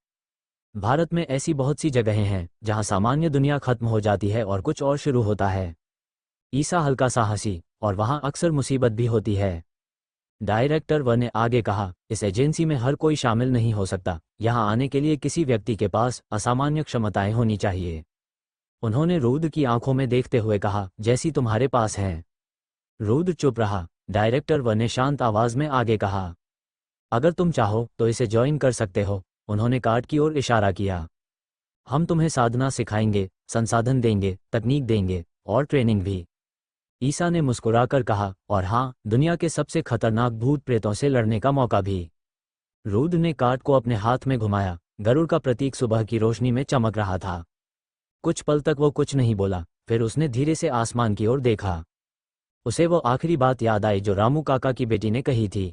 भारत में ऐसी बहुत सी जगहें हैं जहां सामान्य दुनिया खत्म हो जाती है और कुछ और शुरू होता है। ईसा हल्का सा हंसी, और वहां अक्सर मुसीबत भी होती है। डायरेक्टर व ने आगे कहा, इस एजेंसी में हर कोई शामिल नहीं हो सकता। यहां आने के लिए किसी व्यक्ति के पास असामान्य क्षमताएं होनी चाहिए। उन्होंने रुद्र की आंखों में देखते हुए कहा, जैसी तुम्हारे पास हैं। रुद्र चुप रहा। डायरेक्टर व ने शांत आवाज में आगे कहा, अगर तुम चाहो तो इसे ज्वाइन कर सकते हो। उन्होंने कार्ड की ओर इशारा किया। हम तुम्हें साधना सिखाएंगे, संसाधन देंगे, तकनीक देंगे, और ट्रेनिंग भी। ईसा ने मुस्कुराकर कहा, और हाँ, दुनिया के सबसे खतरनाक भूत प्रेतों से लड़ने का मौका भी। रुद्र ने कार्ड को अपने हाथ में घुमाया। गरुड़ का प्रतीक सुबह की रोशनी में चमक रहा था। कुछ पल तक वो कुछ नहीं बोला। फिर उसने धीरे से आसमान की ओर देखा। उसे वो आखिरी बात याद आई जो रामू काका की बेटी ने कही थी,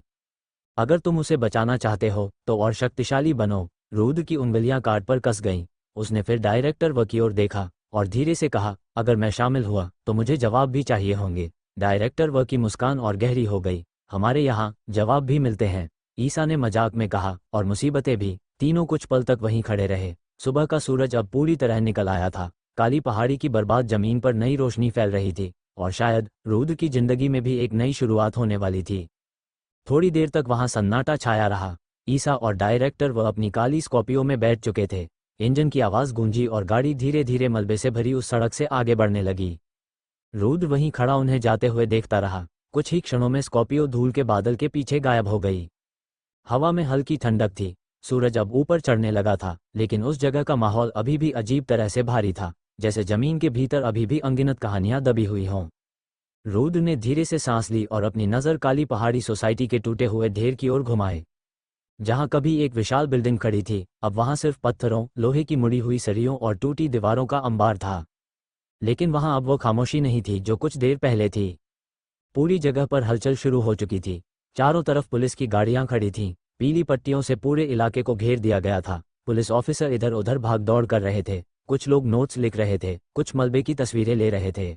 अगर तुम उसे बचाना चाहते हो तो और शक्तिशाली बनो। रुद्र की उंगलियां कार्ड पर कस गईं। उसने फिर डायरेक्टर व की ओर देखा और धीरे से कहा, अगर मैं शामिल हुआ तो मुझे जवाब भी चाहिए होंगे। डायरेक्टर व की मुस्कान और गहरी हो गई। हमारे यहाँ जवाब भी मिलते हैं, ईसा ने मजाक में कहा, और मुसीबतें भी। तीनों कुछ पल तक वहीं खड़े रहे। सुबह का सूरज अब पूरी तरह निकल आया था। काली पहाड़ी की बर्बाद जमीन पर नई रोशनी फैल रही थी, और शायद रुद्र की जिंदगी में भी एक नई शुरुआत होने वाली थी। थोड़ी देर तक वहां सन्नाटा छाया रहा। ईसा और डायरेक्टर वह अपनी काली स्कॉर्पियो में बैठ चुके थे। इंजन की आवाज गूंजी और गाड़ी धीरे धीरे मलबे से भरी उस सड़क से आगे बढ़ने लगी। रुद्र वहीं खड़ा उन्हें जाते हुए देखता रहा। कुछ ही क्षणों में स्कॉर्पियो धूल के बादल के पीछे गायब हो गई। हवा में हल्की ठंडक थी। सूरज अब ऊपर चढ़ने लगा था, लेकिन उस जगह का माहौल अभी भी अजीब तरह से भारी था, जैसे जमीन के भीतर अभी भी अनगिनत कहानियां दबी हुई हों। रुद्र ने धीरे से सांस ली और अपनी नज़र काली पहाड़ी सोसाइटी के टूटे हुए ढेर की ओर घुमाए। जहां कभी एक विशाल बिल्डिंग खड़ी थी, अब वहां सिर्फ पत्थरों, लोहे की मुड़ी हुई सरियों और टूटी दीवारों का अंबार था। लेकिन वहां अब वो खामोशी नहीं थी जो कुछ देर पहले थी। पूरी जगह पर हलचल शुरू हो चुकी थी। चारों तरफ पुलिस की गाड़ियां खड़ी थीं, पीली पट्टियों से पूरे इलाके को घेर दिया गया था। पुलिस ऑफिसर इधर उधर भाग दौड़ कर रहे थे, कुछ लोग नोट्स लिख रहे थे, कुछ मलबे की तस्वीरें ले रहे थे।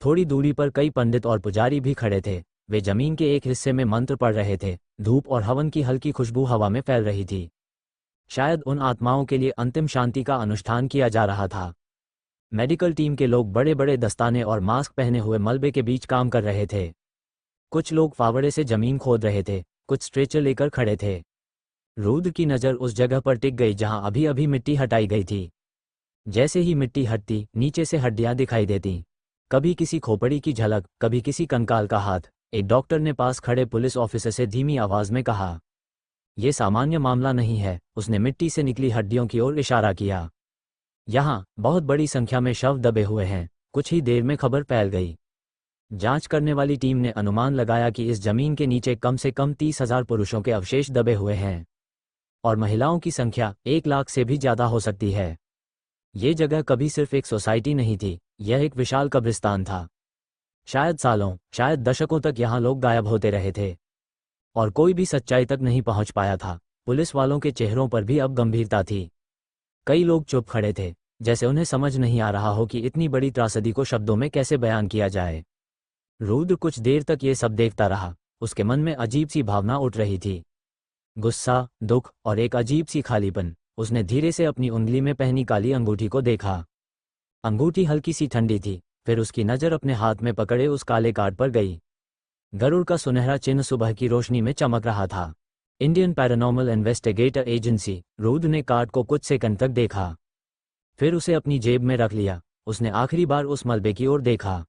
थोड़ी दूरी पर कई पंडित और पुजारी भी खड़े थे, वे जमीन के एक हिस्से में मंत्र पढ़ रहे थे। धूप और हवन की हल्की खुशबू हवा में फैल रही थी। शायद उन आत्माओं के लिए अंतिम शांति का अनुष्ठान किया जा रहा था। मेडिकल टीम के लोग बड़े बड़े दस्ताने और मास्क पहने हुए मलबे के बीच काम कर रहे थे। कुछ लोग फावड़े से जमीन खोद रहे थे, कुछ स्ट्रेचर लेकर खड़े थे। रुद्र की नज़र उस जगह पर टिक गई जहां अभी अभी मिट्टी हटाई गई थी। जैसे ही मिट्टी हटती, नीचे से हड्डियां दिखाई देती, कभी किसी खोपड़ी की झलक, कभी किसी कंकाल का हाथ। एक डॉक्टर ने पास खड़े पुलिस ऑफिसर से धीमी आवाज में कहा, यह सामान्य मामला नहीं है। उसने मिट्टी से निकली हड्डियों की ओर इशारा किया। यहाँ बहुत बड़ी संख्या में शव दबे हुए हैं। कुछ ही देर में खबर फैल गई। जांच करने वाली टीम ने अनुमान लगाया कि इस जमीन के नीचे कम से कम 30,000 पुरुषों के अवशेष दबे हुए हैं और महिलाओं की संख्या 1 लाख से भी ज्यादा हो सकती है। ये जगह कभी सिर्फ एक सोसाइटी नहीं थी, यह एक विशाल कब्रिस्तान था। शायद सालों, शायद दशकों तक यहाँ लोग गायब होते रहे थे और कोई भी सच्चाई तक नहीं पहुंच पाया था। पुलिस वालों के चेहरों पर भी अब गंभीरता थी। कई लोग चुप खड़े थे, जैसे उन्हें समझ नहीं आ रहा हो कि इतनी बड़ी त्रासदी को शब्दों में कैसे बयान किया जाए। रुद्र कुछ देर तक ये सब देखता रहा। उसके मन में अजीब सी भावना उठ रही थी, गुस्सा, दुख और एक अजीब सी खालीपन। उसने धीरे से अपनी उंगली में पहनी काली अंगूठी को देखा। अंगूठी हल्की सी ठंडी थी। फिर उसकी नज़र अपने हाथ में पकड़े उस काले कार्ड पर गई। गरुड़ का सुनहरा चिन्ह सुबह की रोशनी में चमक रहा था। Indian paranormal investigator agency. Rudra ने कार्ड को कुछ सेकंड तक देखा, फिर उसे अपनी जेब में रख लिया। उसने आखिरी बार उस मलबे की ओर देखा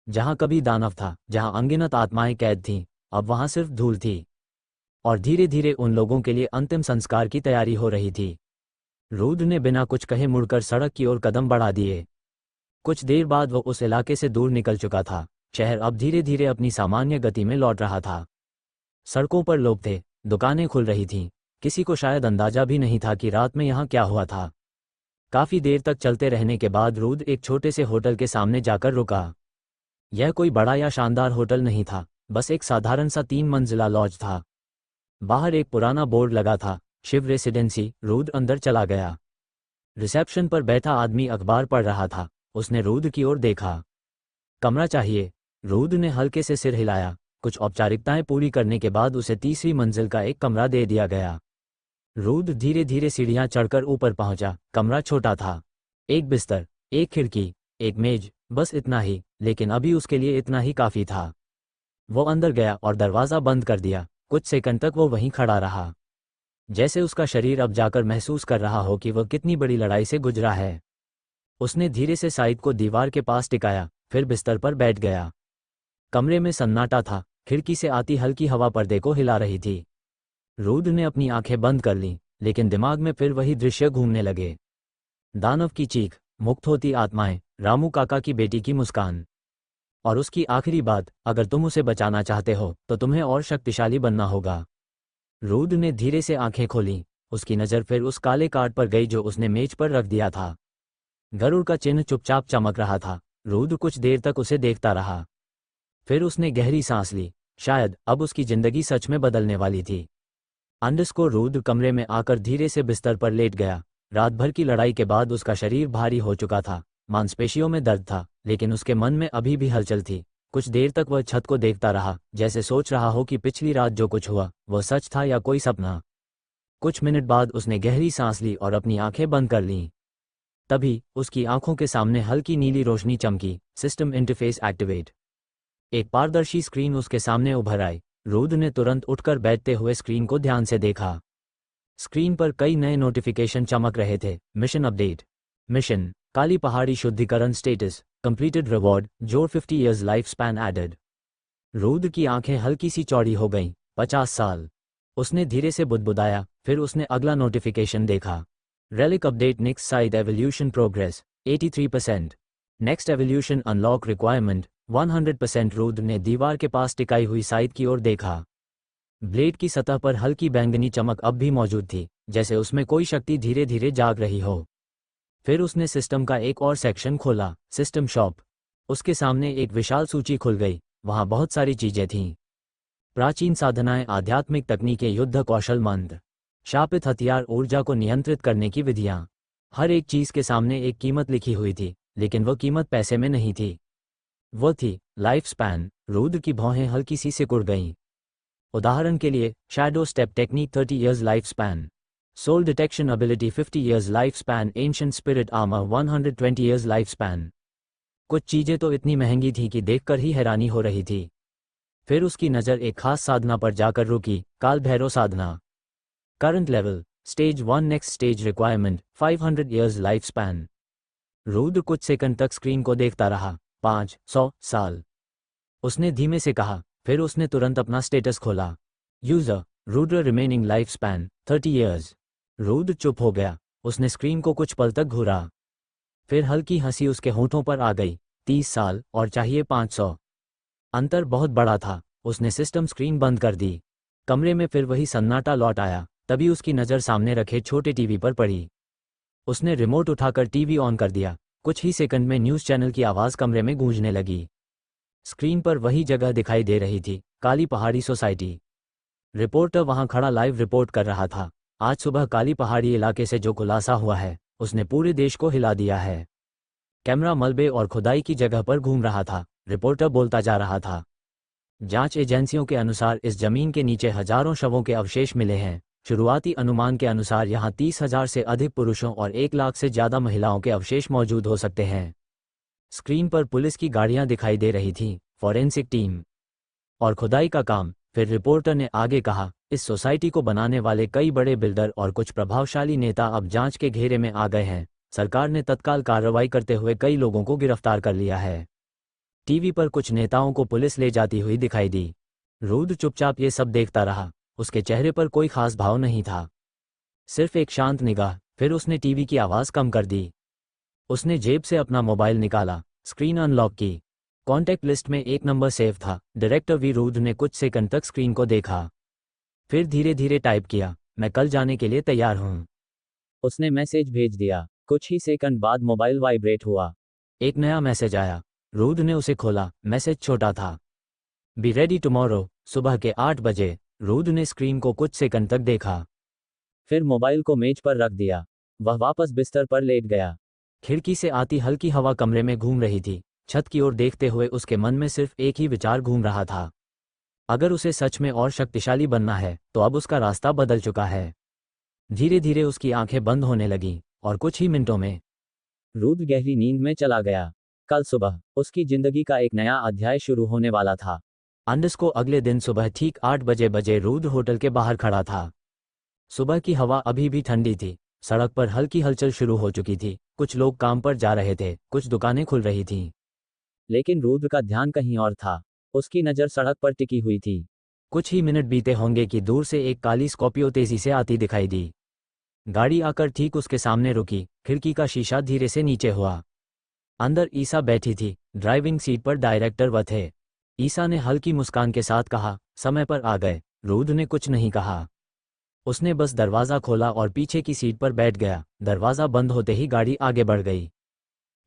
जहां कभी दानव था, जहां अनगिनत आत्माएं कैद थीं। अब वहां सिर्फ धूल थी और धीरे धीरे उन लोगों के लिए अंतिम संस्कार की तैयारी हो रही थी। रुद्र ने बिना कुछ कहे मुड़कर सड़क की ओर कदम बढ़ा दिए। कुछ देर बाद वो उस इलाके से दूर निकल चुका था। शहर अब धीरे धीरे अपनी सामान्य गति में लौट रहा था। सड़कों पर लोग थे, दुकानें खुल रही थीं। किसी को शायद अंदाजा भी नहीं था कि रात में यहाँ क्या हुआ था। काफी देर तक चलते रहने के बाद रुद्र एक छोटे से होटल के सामने जाकर रुका। यह कोई बड़ा या शानदार होटल नहीं था, बस एक साधारण सा 3 मंजिला लॉज था। बाहर एक पुराना बोर्ड लगा था, शिव रेसिडेंसी। रुद्र अंदर चला गया। रिसेप्शन पर बैठा आदमी अखबार पढ़ रहा था। उसने रुद्र की ओर देखा। कमरा चाहिए? रुद्र ने हल्के से सिर हिलाया। कुछ औपचारिकताएं पूरी करने के बाद उसे तीसरी मंजिल का एक कमरा दे दिया गया। रुद्र धीरे धीरे सीढ़ियां चढ़कर ऊपर पहुंचा। कमरा छोटा था, एक बिस्तर, एक खिड़की, एक मेज, बस इतना ही, लेकिन अभी उसके लिए इतना ही काफी था। वो अंदर गया और दरवाजा बंद कर दिया। कुछ सेकंड तक वो वहीं खड़ा रहा, जैसे उसका शरीर अब जाकर महसूस कर रहा हो कि वह कितनी बड़ी लड़ाई से गुजरा है। उसने धीरे से साइड को दीवार के पास टिकाया, फिर बिस्तर पर बैठ गया। कमरे में सन्नाटा था। खिड़की से आती हल्की हवा पर्दे को हिला रही थी। रुद्र ने अपनी आंखें बंद कर लीं, लेकिन दिमाग में फिर वही दृश्य घूमने लगे। दानव की चीख, मुक्त होती आत्माएं, रामू काका की बेटी की मुस्कान, और उसकी आखिरी बात, अगर तुम उसे बचाना चाहते हो तो तुम्हें और शक्तिशाली बनना होगा। रुद्र ने धीरे से आंखें खोलीं। उसकी नज़र फिर उस काले कार्ड पर गई जो उसने मेज पर रख दिया था। गरुड़ का चिन्ह चुपचाप चमक रहा था। रुद्र कुछ देर तक उसे देखता रहा, फिर उसने गहरी सांस ली। शायद अब उसकी जिंदगी सच में बदलने वाली थी। अंडरस्कोर रुद्र कमरे में आकर धीरे से बिस्तर पर लेट गया। रात भर की लड़ाई के बाद उसका शरीर भारी हो चुका था, मांसपेशियों में दर्द था, लेकिन उसके मन में अभी भी हलचल थी। कुछ देर तक वह छत को देखता रहा, जैसे सोच रहा हो कि पिछली रात जो कुछ हुआ वह सच था या कोई सपना। कुछ मिनट बाद उसने गहरी सांस ली और अपनी आंखें बंद कर लीं। तभी उसकी आंखों के सामने हल्की नीली रोशनी चमकी। System interface activate. एक पारदर्शी स्क्रीन उसके सामने उभर आई। रुद्र ने तुरंत उठकर बैठते हुए स्क्रीन को ध्यान से देखा। स्क्रीन पर कई नए नोटिफिकेशन चमक रहे थे। मिशन अपडेट, मिशन काली पहाड़ी शुद्धिकरण स्टेटस कंप्लीटेड, रिवॉर्ड जोर 50 years life span added. Rudra की आंखें हल्की सी चौड़ी हो गईं। 50 साल। उसने धीरे से बुदबुदाया। फिर उसने अगला नोटिफिकेशन देखा। Relic update, next side evolution progress 83%, next evolution unlock requirement 100%। Rudra ने दीवार के पास टिकाई हुई साइड की ओर देखा। ब्लेड की सतह पर हल्की बैंगनी चमक अब भी मौजूद थी, जैसे उसमें कोई शक्ति धीरे धीरे जाग रही हो। फिर उसने सिस्टम का एक और सेक्शन खोला, सिस्टम शॉप। उसके सामने एक विशाल सूची खुल गई। वहां बहुत सारी चीजें थीं। प्राचीन साधनाएं, आध्यात्मिक तकनीकें, युद्ध कौशल, मंत्र, शापित हथियार, ऊर्जा को नियंत्रित करने की विधियां। हर एक चीज के सामने एक कीमत लिखी हुई थी, लेकिन वह कीमत पैसे में नहीं थी। वो थी लाइफ स्पैन। रुद्र की भौहें हल्की सी सिकुड़ गईं। उदाहरण के लिए, shadow step technique 30 years life span, soul detection ability 50 years life span, ancient spirit armour 120 years life span. कुछ चीजें तो इतनी महंगी थी कि देखकर ही हैरानी हो रही थी। फिर उसकी नज़र एक खास साधना पर जाकर रुकी, काल भैरव साधना। Current level, stage 1, next stage requirement 500 years life span. Rudra कुछ सेकंड तक स्क्रीन को देखता रहा। 500 साल, उसने धीमे से कहा। फिर उसने तुरंत अपना स्टेटस खोला। User Rudra, remaining life span 30 years. Rudra चुप हो गया। उसने स्क्रीन को कुछ पल तक घूरा। फिर हल्की हंसी उसके होठों पर आ गई। 30 साल और चाहिए 500। अंतर बहुत बड़ा था। उसने सिस्टम स्क्रीन बंद कर दी। कमरे में फिर वही सन्नाटा लौट आया। तभी उसकी नज़र सामने रखे छोटे टीवी पर पड़ी। उसने रिमोट उठाकर टीवी ऑन कर दिया। कुछ ही सेकंड में न्यूज़ चैनल की आवाज़ कमरे में गूंजने लगी। स्क्रीन पर वही जगह दिखाई दे रही थी, काली पहाड़ी सोसाइटी। रिपोर्टर वहां खड़ा लाइव रिपोर्ट कर रहा था। आज सुबह काली पहाड़ी इलाके से जो खुलासा हुआ है, उसने पूरे देश को हिला दिया है। कैमरा मलबे और खुदाई की जगह पर घूम रहा था। रिपोर्टर बोलता जा रहा था। जांच एजेंसियों के अनुसार इस जमीन के नीचे हजारों शवों के अवशेष मिले हैं। शुरुआती अनुमान के अनुसार यहां 30,000 से अधिक पुरुषों और 1 लाख से ज्यादा महिलाओं के अवशेष मौजूद हो सकते हैं। स्क्रीन पर पुलिस की गाड़ियां दिखाई दे रही थीं, फॉरेंसिक टीम और खुदाई का काम। फिर रिपोर्टर ने आगे कहा, इस सोसाइटी को बनाने वाले कई बड़े बिल्डर और कुछ प्रभावशाली नेता अब जांच के घेरे में आ गए हैं। सरकार ने तत्काल कार्रवाई करते हुए कई लोगों को गिरफ्तार कर लिया है। टीवी पर कुछ नेताओं को पुलिस ले जाती हुई दिखाई दी। रुद्र चुपचाप ये सब देखता रहा। उसके चेहरे पर कोई खास भाव नहीं था, सिर्फ एक शांत निगाह। फिर उसने टीवी की आवाज़ कम कर दी। उसने जेब से अपना मोबाइल निकाला, स्क्रीन अनलॉक की। कॉन्टैक्ट लिस्ट में एक नंबर सेव था, डायरेक्टर वी। रुद्र ने कुछ सेकंड तक स्क्रीन को देखा, फिर धीरे धीरे टाइप किया, मैं कल जाने के लिए तैयार हूं। उसने मैसेज भेज दिया। कुछ ही सेकंड बाद मोबाइल वाइब्रेट हुआ। एक नया मैसेज आया। रुद्र ने उसे खोला। मैसेज छोटा था, बी रेडी टुमारो, सुबह के 8 बजे। रुद्र ने स्क्रीन को कुछ सेकंड तक देखा, फिर मोबाइल को मेज पर रख दिया। वह वापस बिस्तर पर लेट गया। खिड़की से आती हल्की हवा कमरे में घूम रही थी। छत की ओर देखते हुए उसके मन में सिर्फ एक ही विचार घूम रहा था, अगर उसे सच में और शक्तिशाली बनना है तो अब उसका रास्ता बदल चुका है। धीरे धीरे उसकी आंखें बंद होने लगीं और कुछ ही मिनटों में रुद्र गहरी नींद में चला गया। कल सुबह उसकी जिंदगी का एक नया अध्याय शुरू होने वाला था। अंडस को अगले दिन सुबह ठीक 8 बजे रुद्र होटल के बाहर खड़ा था। सुबह की हवा अभी भी ठंडी थी। सड़क पर हल्की हलचल शुरू हो चुकी थी। कुछ लोग काम पर जा रहे थे, कुछ दुकानें खुल रही थीं। लेकिन रुद्र का ध्यान कहीं और था। उसकी नज़र सड़क पर टिकी हुई थी। कुछ ही मिनट बीते होंगे कि दूर से एक काली स्कॉर्पियो तेजी से आती दिखाई दी। गाड़ी आकर ठीक उसके सामने रुकी। खिड़की का शीशा धीरे से नीचे हुआ। अंदर ईसा बैठी थी। ड्राइविंग सीट पर डायरेक्टर वह थे। ईसा ने हल्की मुस्कान के साथ कहा, समय पर आ गए। रुद्र ने कुछ नहीं कहा। उसने बस दरवाज़ा खोला और पीछे की सीट पर बैठ गया। दरवाज़ा बंद होते ही गाड़ी आगे बढ़ गई।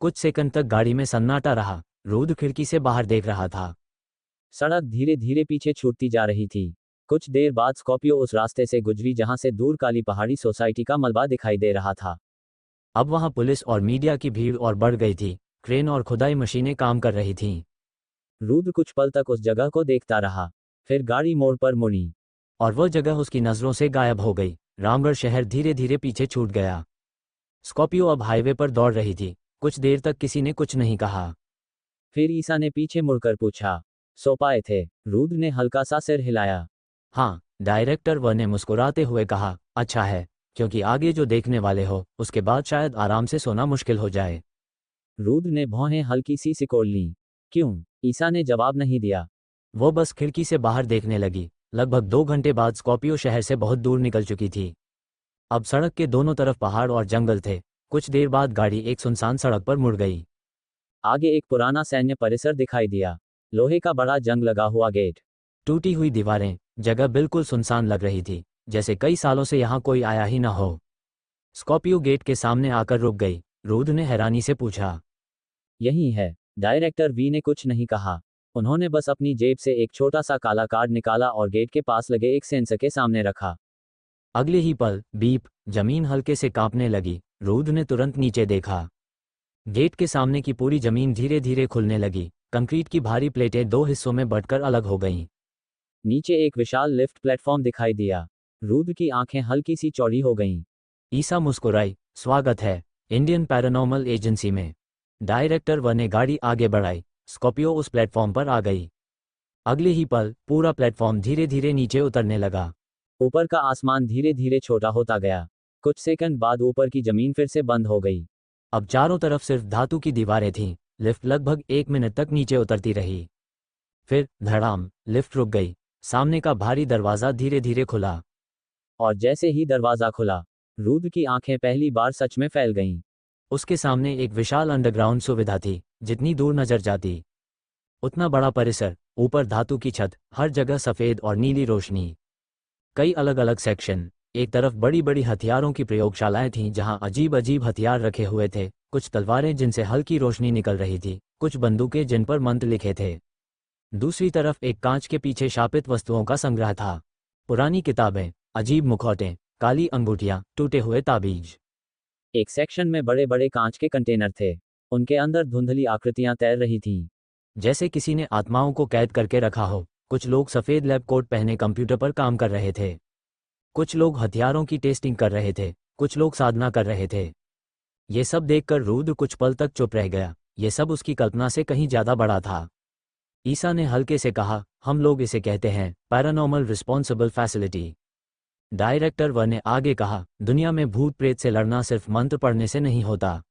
कुछ सेकंड तक गाड़ी में सन्नाटा रहा। रुद्र खिड़की से बाहर देख रहा था। सड़क धीरे धीरे पीछे छूटती जा रही थी। कुछ देर बाद स्कॉर्पियो उस रास्ते से गुजरी जहां से दूर काली पहाड़ी सोसाइटी का मलबा दिखाई दे रहा था। अब वहां पुलिस और मीडिया की भीड़ और बढ़ गई थी। क्रेन और खुदाई मशीनें काम कर रही थीं। रुद्र कुछ पल तक उस जगह को देखता रहा। फिर गाड़ी मोड़ पर मुड़ी और वह जगह उसकी नज़रों से गायब हो गई। रामगढ़ शहर धीरे धीरे पीछे छूट गया। स्कॉर्पियो अब हाईवे पर दौड़ रही थी। कुछ देर तक किसी ने कुछ नहीं कहा। फिर ईसा ने पीछे मुड़कर पूछा, सो पाए थे? रुद्र ने हल्का सा सिर हिलाया। हाँ, डायरेक्टर व ने मुस्कुराते हुए कहा, अच्छा है, क्योंकि आगे जो देखने वाले हो उसके बाद शायद आराम से सोना मुश्किल हो जाए। रुद्र ने भौहें हल्की सी सिकोड़ लीं। क्यों? ईसा ने जवाब नहीं दिया। वो बस खिड़की से बाहर देखने लगी। लगभग 2 घंटे बाद स्कॉर्पियो शहर से बहुत दूर निकल चुकी थी। अब सड़क के दोनों तरफ पहाड़ और जंगल थे। कुछ देर बाद गाड़ी एक सुनसान सड़क पर मुड़ गई। आगे एक पुराना सैन्य परिसर दिखाई दिया। लोहे का बड़ा जंग लगा हुआ गेट, टूटी हुई दीवारें। जगह बिल्कुल सुनसान लग रही थी, जैसे कई सालों से यहाँ कोई आया ही न हो। स्कॉर्पियो गेट के सामने आकर रुक गई। रुद्र ने हैरानी से पूछा। यही है। डायरेक्टर वी ने कुछ नहीं कहा। उन्होंने बस अपनी जेब से एक छोटा सा काला कार्ड निकाला और गेट के पास लगे एक सेंसर के सामने रखा। अगले ही पल बीप, जमीन हल्के से कांपने लगी। रुद्र ने तुरंत नीचे देखा। गेट के सामने की पूरी जमीन धीरे धीरे खुलने लगी। कंक्रीट की भारी प्लेटें दो हिस्सों में बंटकर अलग हो गईं। नीचे एक विशाल लिफ्ट प्लेटफॉर्म दिखाई दिया। रुद्र की आंखें हल्की सी चौड़ी हो गईं। ईसा मुस्कुराई। स्वागत है इंडियन पैरानॉर्मल एजेंसी में। डायरेक्टर व ने गाड़ी आगे बढ़ाई। स्कॉर्पियो उस प्लेटफॉर्म पर आ गई। अगले ही पल पूरा प्लेटफॉर्म धीरे धीरे नीचे उतरने लगा। ऊपर का आसमान धीरे धीरे छोटा होता गया। कुछ सेकंड बाद ऊपर की जमीन फिर से बंद हो गई। अब चारों तरफ सिर्फ धातु की दीवारें थीं। लिफ्ट लगभग 1 मिनट तक नीचे उतरती रही। फिर धड़ाम, लिफ्ट रुक गई। सामने का भारी दरवाजा धीरे धीरे खुला। और जैसे ही दरवाजा खुला, रुद्र की आंखें पहली बार सच में फैल गईं। उसके सामने एक विशाल अंडरग्राउंड सुविधा थी। जितनी दूर नजर जाती उतना बड़ा परिसर, ऊपर धातु की छत, हर जगह सफेद और नीली रोशनी। कई अलग अलग सेक्शन। एक तरफ बड़ी बड़ी हथियारों की प्रयोगशालाएं थीं जहां अजीब अजीब हथियार रखे हुए थे। कुछ तलवारें जिनसे हल्की रोशनी निकल रही थी, कुछ बंदूकें जिन पर मंत्र लिखे थे। दूसरी तरफ एक कांच के पीछे शापित वस्तुओं का संग्रह था। पुरानी किताबें, अजीब मुखौटे, काली अंगूठियां, टूटे हुए ताबीज। एक सेक्शन में बड़े बड़े कांच के कंटेनर थे। उनके अंदर धुंधली आकृतियां तैर रही थीं, जैसे किसी ने आत्माओं को कैद करके रखा हो। कुछ लोग सफेद लैब कोट पहने कंप्यूटर पर काम कर रहे थे। कुछ लोग हथियारों की टेस्टिंग कर रहे थे। कुछ लोग साधना कर रहे थे। ये सब देखकर रुद्र कुछ पल तक चुप रह गया। ये सब उसकी कल्पना से कहीं ज्यादा बड़ा था। ईसा ने हल्के से कहा, हम लोग इसे कहते हैं paranormal responsible facility. Director Wu ने आगे कहा, दुनिया में भूत प्रेत से लड़ना सिर्फ मंत्र पढ़ने से नहीं होता।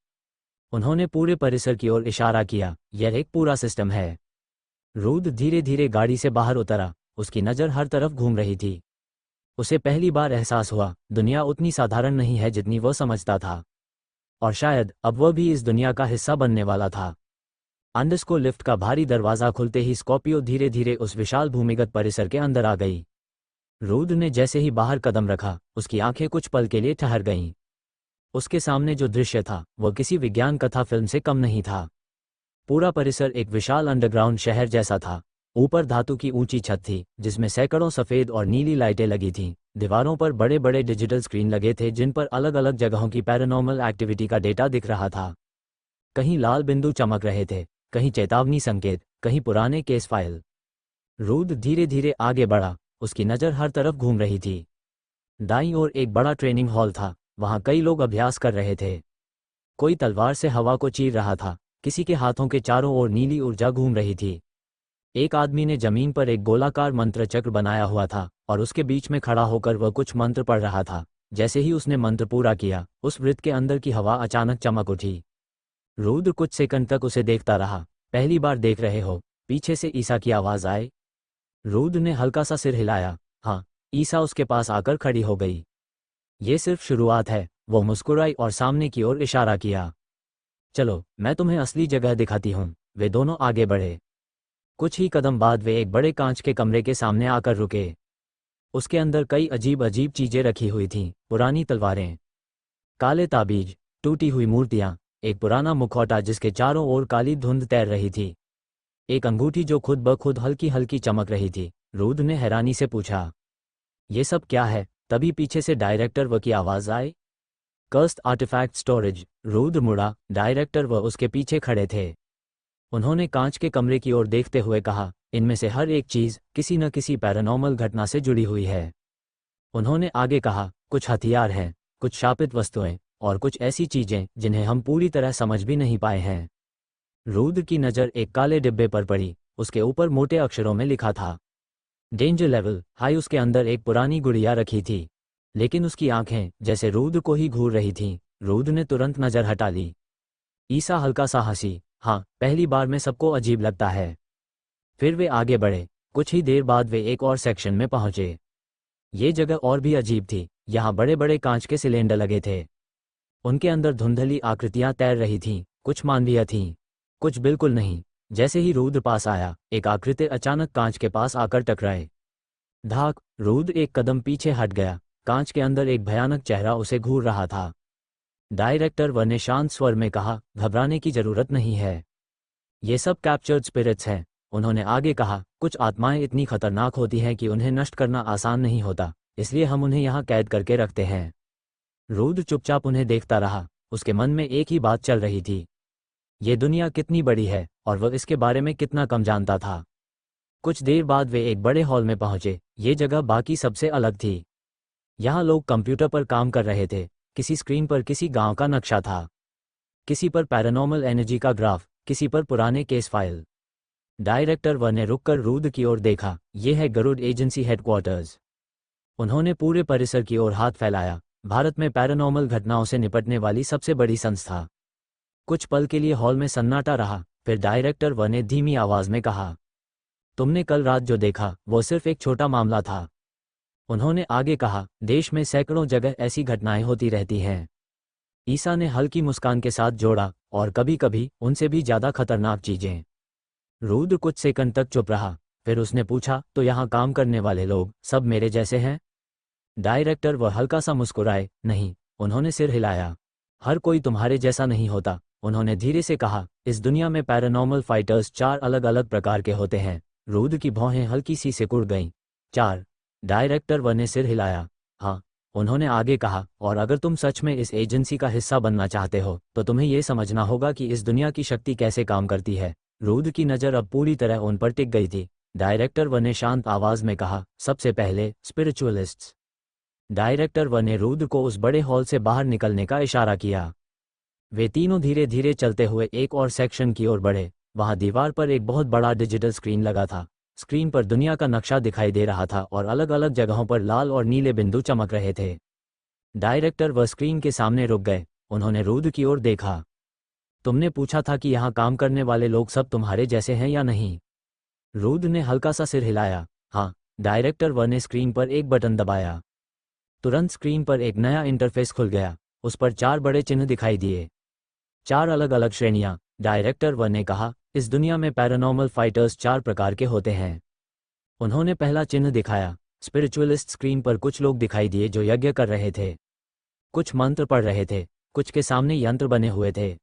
उन्होंने पूरे परिसर की ओर इशारा किया। यह एक पूरा सिस्टम है। रुद्र धीरे धीरे गाड़ी से बाहर उतरा। उसकी नज़र हर तरफ घूम रही थी। उसे पहली बार एहसास हुआ, दुनिया उतनी साधारण नहीं है जितनी वह समझता था। और शायद अब वह भी इस दुनिया का हिस्सा बनने वाला था। अंडरस्को लिफ्ट का भारी दरवाज़ा खुलते ही स्कॉर्पियो धीरे धीरे उस विशाल भूमिगत परिसर के अंदर आ गई। रुद्र ने जैसे ही बाहर कदम रखा, उसकी आंखें कुछ पल के लिए ठहर गईं। उसके सामने जो दृश्य था वह किसी विज्ञान कथा फिल्म से कम नहीं था। पूरा परिसर एक विशाल अंडरग्राउंड शहर जैसा था। ऊपर धातु की ऊंची छत थी जिसमें सैकड़ों सफ़ेद और नीली लाइटें लगी थीं। दीवारों पर बड़े बड़े डिजिटल स्क्रीन लगे थे जिन पर अलग अलग जगहों की पैरानॉर्मल एक्टिविटी का डेटा दिख रहा था। कहीं लाल बिंदु चमक रहे थे, कहीं चेतावनी संकेत, कहीं पुराने केस फाइल। रुद्र धीरे धीरे आगे बढ़ा। उसकी नज़र हर तरफ घूम रही थी। दाईं ओर एक बड़ा ट्रेनिंग हॉल था। वहां कई लोग अभ्यास कर रहे थे। कोई तलवार से हवा को चीर रहा था। किसी के हाथों के चारों ओर नीली ऊर्जा घूम रही थी। एक आदमी ने जमीन पर एक गोलाकार मंत्र चक्र बनाया हुआ था और उसके बीच में खड़ा होकर वह कुछ मंत्र पढ़ रहा था। जैसे ही उसने मंत्र पूरा किया, उस वृत्त के अंदर की हवा अचानक चमक उठी। रुद्र कुछ सेकंड तक उसे देखता रहा। पहली बार देख रहे हो? पीछे से ईसा की आवाज आई। रुद्र ने हल्का सा सिर हिलाया। हाँ। ईसा उसके पास आकर खड़ी हो गई। ये सिर्फ शुरुआत है, वो मुस्कुराई और सामने की ओर इशारा किया। चलो, मैं तुम्हें असली जगह दिखाती हूँ। वे दोनों आगे बढ़े। कुछ ही कदम बाद वे एक बड़े कांच के कमरे के सामने आकर रुके। उसके अंदर कई अजीब अजीब चीजें रखी हुई थीं। पुरानी तलवारें, काले ताबीज, टूटी हुई मूर्तियां, एक पुराना मुखौटा जिसके चारों ओर काली धुंध तैर रही थी, एक अंगूठी जो खुद ब खुद हल्की हल्की चमक रही थी। रुद्र ने हैरानी से पूछा, ये सब क्या है? तभी पीछे से डायरेक्टर व की आवाज आई। Cursed artifact storage. रुद्र मुड़ा। डायरेक्टर व उसके पीछे खड़े थे। उन्होंने कांच के कमरे की ओर देखते हुए कहा, इनमें से हर एक चीज किसी न किसी पैरानॉर्मल घटना से जुड़ी हुई है। उन्होंने आगे कहा, कुछ हथियार हैं, कुछ शापित वस्तुएं और कुछ ऐसी चीजें जिन्हें हम पूरी तरह समझ भी नहीं पाए हैं। रुद्र की नज़र एक काले डिब्बे पर पड़ी। उसके ऊपर मोटे अक्षरों में लिखा था, डेंजर लेवल हाई। उसके अंदर एक पुरानी गुड़िया रखी थी, लेकिन उसकी आंखें जैसे रुद्र को ही घूर रही थीं। रुद्र ने तुरंत नजर हटा ली। ईसा हल्का सा हंसी। हाँ, पहली बार में सबको अजीब लगता है। फिर वे आगे बढ़े। कुछ ही देर बाद वे एक और सेक्शन में पहुंचे। ये जगह और भी अजीब थी। यहाँ बड़े बड़े कांच के सिलेंडर लगे थे। उनके अंदर धुंधली आकृतियां तैर रही थीं। कुछ मानवीय थीं, कुछ बिल्कुल नहीं। जैसे ही रुद्र पास आया, एक आकृति अचानक कांच के पास आकर टकराए। धाक! रुद्र एक कदम पीछे हट गया। कांच के अंदर एक भयानक चेहरा उसे घूर रहा था। डायरेक्टर व ने शांत स्वर में कहा, घबराने की जरूरत नहीं है, ये सब कैप्चर्ड स्पिरिट्स हैं। उन्होंने आगे कहा, कुछ आत्माएं इतनी खतरनाक होती हैं कि उन्हें नष्ट करना आसान नहीं होता, इसलिए हम उन्हें यहाँ कैद करके रखते हैं। रूद चुपचाप उन्हें देखता रहा। उसके मन में एक ही बात चल रही थी, ये दुनिया कितनी बड़ी है और वह इसके बारे में कितना कम जानता था। कुछ देर बाद वे एक बड़े हॉल में पहुंचे। ये जगह बाकी सबसे अलग थी। यहाँ लोग कंप्यूटर पर काम कर रहे थे। किसी स्क्रीन पर किसी गांव का नक्शा था, किसी पर पैरानॉर्मल एनर्जी का ग्राफ, किसी पर पुराने केस फाइल। डायरेक्टर व ने रुककर रूद की ओर देखा। ये है गरुड़ एजेंसी हेडक्वार्टर्स। उन्होंने पूरे परिसर की ओर हाथ फैलाया। भारत में पैरानॉर्मल घटनाओं से निपटने वाली सबसे बड़ी संस्था। कुछ पल के लिए हॉल में सन्नाटा रहा। फिर डायरेक्टर व ने धीमी आवाज में कहा, तुमने कल रात जो देखा वो सिर्फ एक छोटा मामला था। उन्होंने आगे कहा, देश में सैकड़ों जगह ऐसी घटनाएं होती रहती हैं। ईसा ने हल्की मुस्कान के साथ जोड़ा, और कभी कभी उनसे भी ज्यादा खतरनाक चीजें। रूद कुछ सेकंड तक चुप रहा। फिर उसने पूछा, तो यहाँ काम करने वाले लोग सब मेरे जैसे हैं? डायरेक्टर वह हल्का सा मुस्कुराए, नहीं। उन्होंने सिर हिलाया। हर कोई तुम्हारे जैसा नहीं होता। उन्होंने धीरे से कहा, इस दुनिया में पैरानॉर्मल फाइटर्स 4 अलग अलग प्रकार के होते हैं। रूद की भौहें हल्की सी सिकुड़ गईं। 4? डायरेक्टर व ने सिर हिलाया। हाँ। उन्होंने आगे कहा, और अगर तुम सच में इस एजेंसी का हिस्सा बनना चाहते हो तो तुम्हें यह समझना होगा कि इस दुनिया की शक्ति कैसे काम करती है। रूद की नज़र अब पूरी तरह उन पर टिक गई थी। डायरेक्टर व ने शांत आवाज में कहा, सबसे पहले स्पिरिचुअलिस्ट्स। डायरेक्टर व ने रूद को उस बड़े हॉल से बाहर निकलने का इशारा किया। वे तीनों धीरे धीरे चलते हुए एक और सेक्शन की ओर बढ़े। वहां दीवार पर एक बहुत बड़ा डिजिटल स्क्रीन लगा था। स्क्रीन पर दुनिया का नक्शा दिखाई दे रहा था और अलग अलग जगहों पर लाल और नीले बिंदु चमक रहे थे। डायरेक्टर वह स्क्रीन के सामने रुक गए। उन्होंने रूद की ओर देखा। तुमने पूछा था कि यहाँ काम करने वाले लोग सब तुम्हारे जैसे हैं या नहीं? रूद ने हल्का सा सिर हिलाया। हाँ। डायरेक्टर व ने स्क्रीन पर एक बटन दबाया। तुरंत स्क्रीन पर एक नया इंटरफेस खुल गया। उस पर 4 बड़े चिन्ह दिखाई दिए। 4 अलग अलग श्रेणियां। डायरेक्टर व ने कहा, इस दुनिया में पैरानॉर्मल फाइटर्स 4 प्रकार के होते हैं। उन्होंने पहला चिन्ह दिखाया। स्पिरिचुअलिस्ट। स्क्रीन पर कुछ लोग दिखाई दिए जो यज्ञ कर रहे थे, कुछ मंत्र पढ़ रहे थे, कुछ के सामने यंत्र बने हुए थे।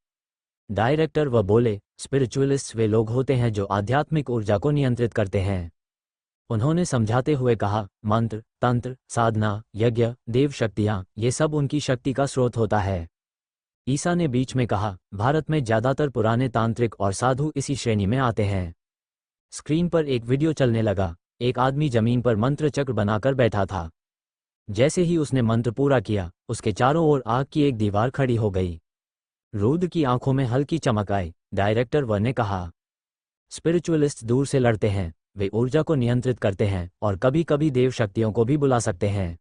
डायरेक्टर व बोले, स्पिरिचुअलिस्ट वे लोग होते हैं जो आध्यात्मिक ऊर्जा को नियंत्रित करते हैं। उन्होंने समझाते हुए कहा, मंत्र, तंत्र, साधना, यज्ञ, देव शक्तियां, ये सब उनकी शक्ति का स्रोत होता है। ईसा ने बीच में कहा, भारत में ज्यादातर पुराने तांत्रिक और साधु इसी श्रेणी में आते हैं। स्क्रीन पर एक वीडियो चलने लगा। एक आदमी जमीन पर मंत्र चक्र बनाकर बैठा था। जैसे ही उसने मंत्र पूरा किया, उसके चारों ओर आग की एक दीवार खड़ी हो गई। रूद की आंखों में हल्की चमक आई। डायरेक्टर व ने कहा, स्पिरिचुअलिस्ट दूर से लड़ते हैं, वे ऊर्जा को नियंत्रित करते हैं और कभी कभी देव शक्तियों को भी बुला सकते हैं।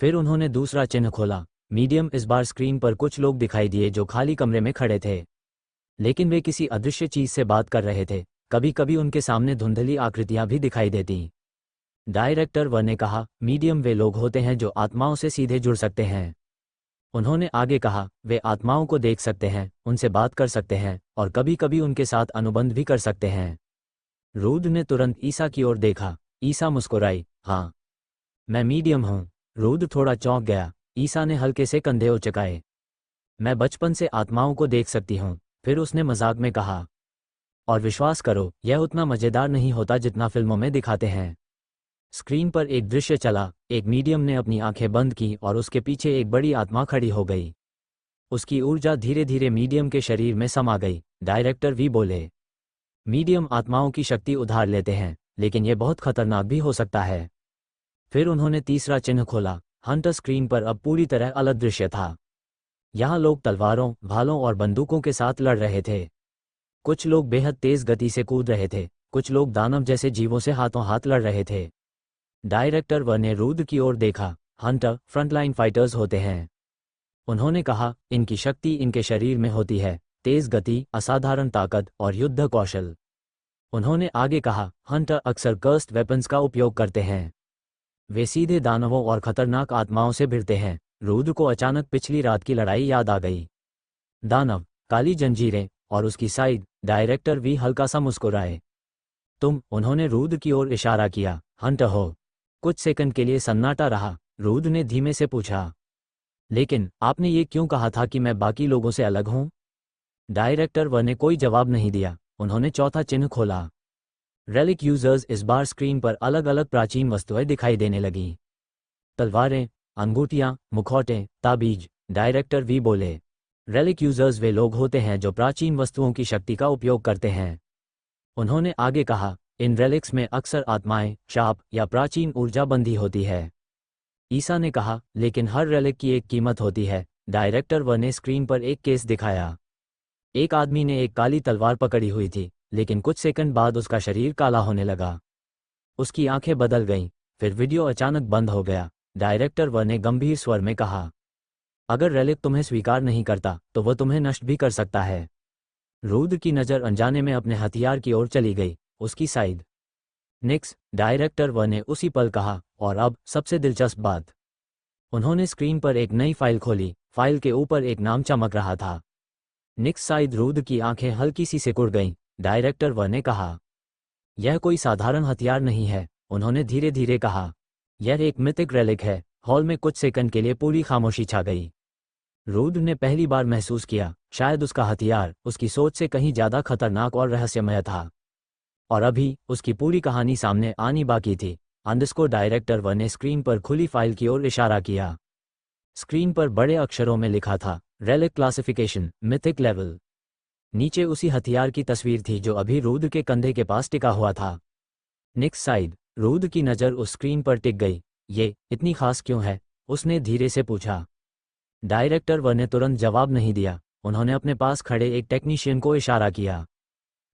फिर उन्होंने दूसरा चिन्ह खोला। मीडियम। इस बार स्क्रीन पर कुछ लोग दिखाई दिए जो खाली कमरे में खड़े थे, लेकिन वे किसी अदृश्य चीज से बात कर रहे थे। कभी कभी उनके सामने धुंधली आकृतियां भी दिखाई देती। डायरेक्टर व ने कहा, मीडियम वे लोग होते हैं जो आत्माओं से सीधे जुड़ सकते हैं। उन्होंने आगे कहा, वे आत्माओं को देख सकते हैं, उनसे बात कर सकते हैं और कभी कभी उनके साथ अनुबंध भी कर सकते हैं। रूद ने तुरंत ईसा की ओर देखा। ईसा मुस्कुराई, हाँ, मैं मीडियम हूँ। रूद थोड़ा चौंक गया। ईसा ने हल्के से कंधे उचकाए। मैं बचपन से आत्माओं को देख सकती हूँ। फिर उसने मजाक में कहा, और विश्वास करो, यह उतना मजेदार नहीं होता जितना फिल्मों में दिखाते हैं। स्क्रीन पर एक दृश्य चला। एक मीडियम ने अपनी आंखें बंद की और उसके पीछे एक बड़ी आत्मा खड़ी हो गई। उसकी ऊर्जा धीरे धीरे मीडियम के शरीर में समा गई। डायरेक्टर भी बोले, मीडियम आत्माओं की शक्ति उधार लेते हैं, लेकिन यह बहुत खतरनाक भी हो सकता है। फिर उन्होंने तीसरा चिन्ह खोला। हंटर। स्क्रीन पर अब पूरी तरह अलग दृश्य था। यहाँ लोग तलवारों, भालों और बंदूकों के साथ लड़ रहे थे। कुछ लोग बेहद तेज गति से कूद रहे थे, कुछ लोग दानव जैसे जीवों से हाथों हाथ लड़ रहे थे। डायरेक्टर व ने रूद की ओर देखा। हंटर फ्रंटलाइन फाइटर्स होते हैं। उन्होंने कहा, इनकी शक्ति इनके शरीर में होती है, तेज गति, असाधारण ताकत और युद्ध कौशल। उन्होंने आगे कहा, हंटर अक्सर कर्स्ड वेपन्स का उपयोग करते हैं। वे सीधे दानवों और खतरनाक आत्माओं से भिड़ते हैं। रूद को अचानक पिछली रात की लड़ाई याद आ गई। दानव, काली जंजीरें और उसकी साइड। डायरेक्टर भी हल्का सा मुस्कुराए। तुम? उन्होंने रूद की ओर इशारा किया। हंटर हो? कुछ सेकंड के लिए सन्नाटा रहा। रूद ने धीमे से पूछा, लेकिन आपने ये क्यों कहा था कि मैं बाकी लोगों से अलग हूं? डायरेक्टर व ने कोई जवाब नहीं दिया। उन्होंने चौथा चिन्ह खोला। रेलिक यूजर्स इस बार स्क्रीन पर अलग अलग प्राचीन वस्तुएं दिखाई देने लगीं। तलवारें, अंगूठियां, मुखौटे, ताबीज। डायरेक्टर वी बोले, रेलिक यूजर्स वे लोग होते हैं जो प्राचीन वस्तुओं की शक्ति का उपयोग करते हैं। उन्होंने आगे कहा, इन रेलिक्स में अक्सर आत्माएं, शाप या प्राचीन ऊर्जा बंधी होती है। ईसा ने कहा, लेकिन हर रेलिक की एक कीमत होती है। डायरेक्टर व ने स्क्रीन पर एक केस दिखाया। एक आदमी ने एक काली तलवार पकड़ी हुई थी, लेकिन कुछ सेकंड बाद उसका शरीर काला होने लगा। उसकी आंखें बदल गईं, फिर वीडियो अचानक बंद हो गया। डायरेक्टर व ने गंभीर स्वर में कहा, अगर रेलिक तुम्हें स्वीकार नहीं करता तो वह तुम्हें नष्ट भी कर सकता है। रूद की नज़र अनजाने में अपने हथियार की ओर चली गई, उसकी साइड। निक्स, डायरेक्टर व ने उसी पल कहा, और अब सबसे दिलचस्प बात। उन्होंने स्क्रीन पर एक नई फाइल खोली। फाइल के ऊपर एक नाम चमक रहा था। निक्स साइड। रूद की आंखें हल्की सी सिकुड़ गईं। डायरेक्टर व ने कहा, यह कोई साधारण हथियार नहीं है। उन्होंने धीरे धीरे कहा, यह एक मिथिक रेलिक है। हॉल में कुछ सेकंड के लिए पूरी खामोशी छा गई। रूद ने पहली बार महसूस किया, शायद उसका हथियार उसकी सोच से कहीं ज्यादा खतरनाक और रहस्यमय था। और अभी उसकी पूरी कहानी सामने आनी बाकी थी। अंडरस्कोर। डायरेक्टर व ने स्क्रीन पर खुली फाइल की ओर इशारा किया। स्क्रीन पर बड़े अक्षरों में लिखा था, रेलिक क्लासिफिकेशन, मिथिक लेवल। नीचे उसी हथियार की तस्वीर थी जो अभी रूद के कंधे के पास टिका हुआ था। निक्स साइड। रूद की नज़र उस स्क्रीन पर टिक गई। ये इतनी खास क्यों है? उसने धीरे से पूछा। डायरेक्टर व ने तुरंत जवाब नहीं दिया। उन्होंने अपने पास खड़े एक टेक्नीशियन को इशारा किया।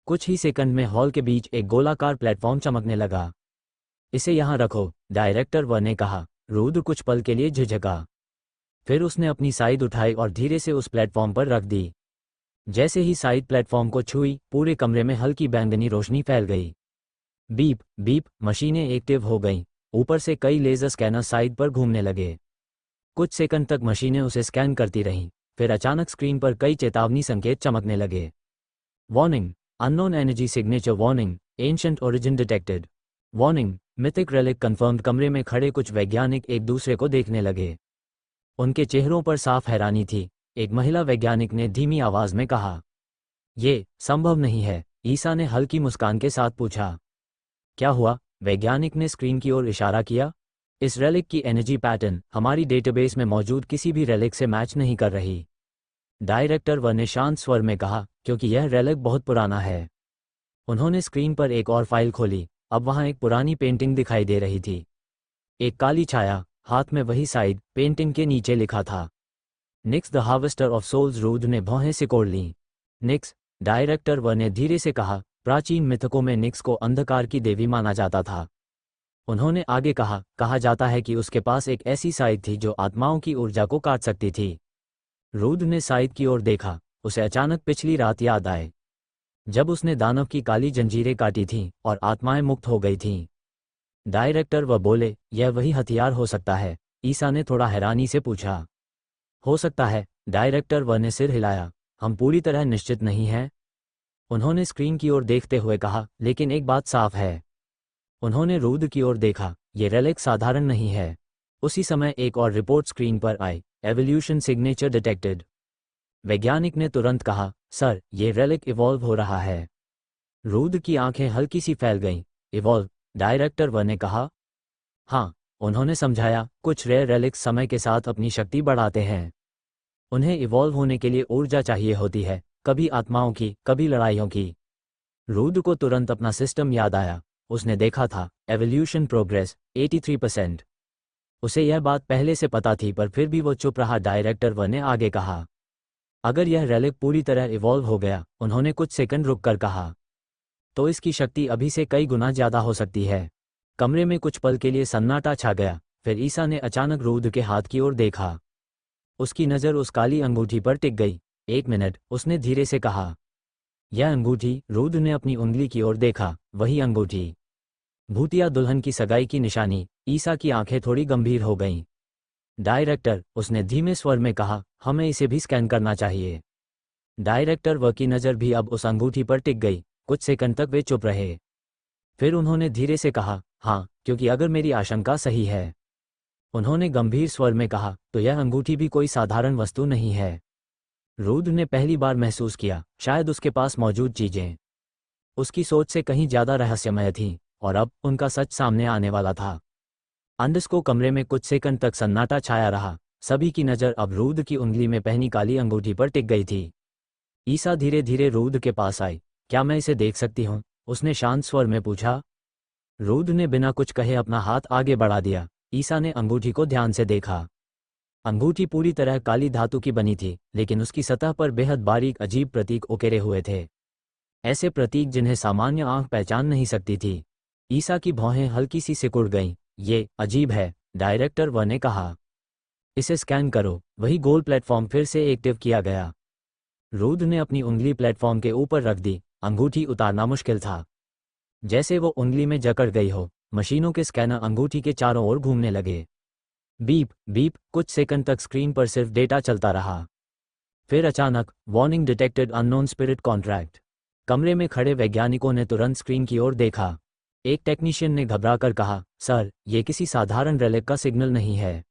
कुछ ही सेकंड में हॉल के बीच एक गोलाकार प्लेटफॉर्म चमकने लगा। इसे यहाँ रखो, डायरेक्टर व ने कहा। रूद कुछ पल के लिए झिझका। फिर उसने अपनी साइड उठाई और धीरे से उस प्लेटफॉर्म पर रख दी। जैसे ही साइड प्लेटफॉर्म को छुई, पूरे कमरे में हल्की बैंगनी रोशनी फैल गई। बीप बीप, मशीनें एक्टिव हो गईं। ऊपर से कई लेजर स्कैनर साइड पर घूमने लगे। कुछ सेकंड तक मशीनें उसे स्कैन करती रहीं, फिर अचानक स्क्रीन पर कई चेतावनी संकेत चमकने लगे। Warning, unknown energy signature warning, ancient origin detected. Warning, mythic relic confirmed. कमरे में खड़े कुछ वैज्ञानिक एक दूसरे को देखने लगे। उनके चेहरों पर साफ हैरानी थी। एक महिला वैज्ञानिक ने धीमी आवाज में कहा, ये संभव नहीं है। ईसा ने हल्की मुस्कान के साथ पूछा, क्या हुआ? वैज्ञानिक ने स्क्रीन की ओर इशारा किया। इस रेलिक की एनर्जी पैटर्न हमारी डेटाबेस में मौजूद किसी भी रेलिक से मैच नहीं कर रही। डायरेक्टर व ने शांत स्वर में कहा, क्योंकि यह रेलिक बहुत पुराना है। उन्होंने स्क्रीन पर एक और फाइल खोली। अब वहां एक पुरानी पेंटिंग दिखाई दे रही थी। एक काली छाया, हाथ में वही साइड। पेंटिंग के नीचे लिखा था, Nyx the harvester of souls. Rudra ने भौहें सिकोड़ लीं। निक्स, डायरेक्टर व ने धीरे से कहा, प्राचीन मिथकों में निक्स को अंधकार की देवी माना जाता था। उन्होंने आगे कहा जाता है कि उसके पास एक ऐसी साइड थी जो आत्माओं की ऊर्जा को काट सकती थी। रूद ने साइड की ओर देखा। उसे अचानक पिछली रात याद आए, जब उसने दानव की काली जंजीरें काटी थीं और आत्माएं मुक्त हो गई थीं। डायरेक्टर व बोले, यह वही हथियार हो सकता है? ईसा ने थोड़ा हैरानी से पूछा। हो सकता है, डायरेक्टर व ने सिर हिलाया। हम पूरी तरह निश्चित नहीं हैं। उन्होंने स्क्रीन की ओर देखते हुए कहा, लेकिन एक बात साफ है। उन्होंने रूद की ओर देखा, ये रेलिक साधारण नहीं है। उसी समय एक और रिपोर्ट स्क्रीन पर आई, एवोल्यूशन सिग्नेचर डिटेक्टेड। वैज्ञानिक ने तुरंत कहा, सर, ये रेलिक इवॉल्व हो रहा है। रूद की आंखें हल्की सी फैल गईं। इवॉल्व? डायरेक्टर व ने कहा। हाँ, उन्होंने समझाया, कुछ रेयर रेलिक्स समय के साथ अपनी शक्ति बढ़ाते हैं। उन्हें इवॉल्व होने के लिए ऊर्जा चाहिए होती है, कभी आत्माओं की, कभी लड़ाइयों की। रूद को तुरंत अपना सिस्टम याद आया। उसने देखा था, एवोल्यूशन प्रोग्रेस 83%। उसे यह बात पहले से पता थी, पर फिर भी वो चुप रहा। डायरेक्टर व ने आगे कहा, अगर यह रेलिक पूरी तरह इवॉल्व हो गया, उन्होंने कुछ सेकंड रुककर कहा, तो इसकी शक्ति अभी से कई गुना ज्यादा हो सकती है। कमरे में कुछ पल के लिए सन्नाटा छा गया। फिर ईसा ने अचानक रूद के हाथ की ओर देखा। उसकी नज़र उस काली अंगूठी पर टिक गई। एक मिनट, उसने धीरे से कहा, यह अंगूठी? रूद ने अपनी उंगली की ओर देखा। वही अंगूठी, भूतिया दुल्हन की सगाई की निशानी। ईसा की आंखें थोड़ी गंभीर हो गईं। डायरेक्टर, उसने धीमे स्वर में कहा, हमें इसे भी स्कैन करना चाहिए। डायरेक्टर व की नज़र भी अब उस अंगूठी पर टिक गई। कुछ सेकंड तक वे चुप रहे। फिर उन्होंने धीरे से कहा, हाँ, क्योंकि अगर मेरी आशंका सही है उन्होंने गंभीर स्वर में कहा, तो यह अंगूठी भी कोई साधारण वस्तु नहीं है। रूद ने पहली बार महसूस किया, शायद उसके पास मौजूद चीजें उसकी सोच से कहीं ज्यादा रहस्यमय थीं, और अब उनका सच सामने आने वाला था। अंडस्को कमरे में कुछ सेकंड तक सन्नाटा छाया रहा। सभी की नज़र अब रूद की उंगली में पहनी काली अंगूठी पर टिक गई थी। ईसा धीरे धीरे रूद के पास आई। क्या मैं इसे देख सकती हूँ? उसने शांत स्वर में पूछा। रूद ने बिना कुछ कहे अपना हाथ आगे बढ़ा दिया। ईसा ने अंगूठी को ध्यान से देखा। अंगूठी पूरी तरह काली धातु की बनी थी, लेकिन उसकी सतह पर बेहद बारीक अजीब प्रतीक उकेरे हुए थे, ऐसे प्रतीक जिन्हें सामान्य आंख पहचान नहीं सकती थी। ईसा की भौहें हल्की सी सिकुड़ गईं। ये अजीब है, डायरेक्टर व ने कहा। इसे स्कैन करो। वही गोल प्लेटफॉर्म फिर से एक्टिव किया गया। रूद ने अपनी उंगली प्लेटफॉर्म के ऊपर रख दी। अंगूठी उतारना मुश्किल था। जैसे वो उंगली में जकड़ गई हो। मशीनों के स्कैनर अंगूठी के चारों ओर घूमने लगे। Beep beep. कुछ सेकंड तक स्क्रीन पर सिर्फ डेटा चलता रहा। फिर अचानक, warning detected unknown spirit contract. कमरे में खड़े वैज्ञानिकों ने तुरंत स्क्रीन की ओर देखा। एक टेक्नीशियन ने घबराकर कहा, सर, ये किसी साधारण रेलिक का सिग्नल नहीं है।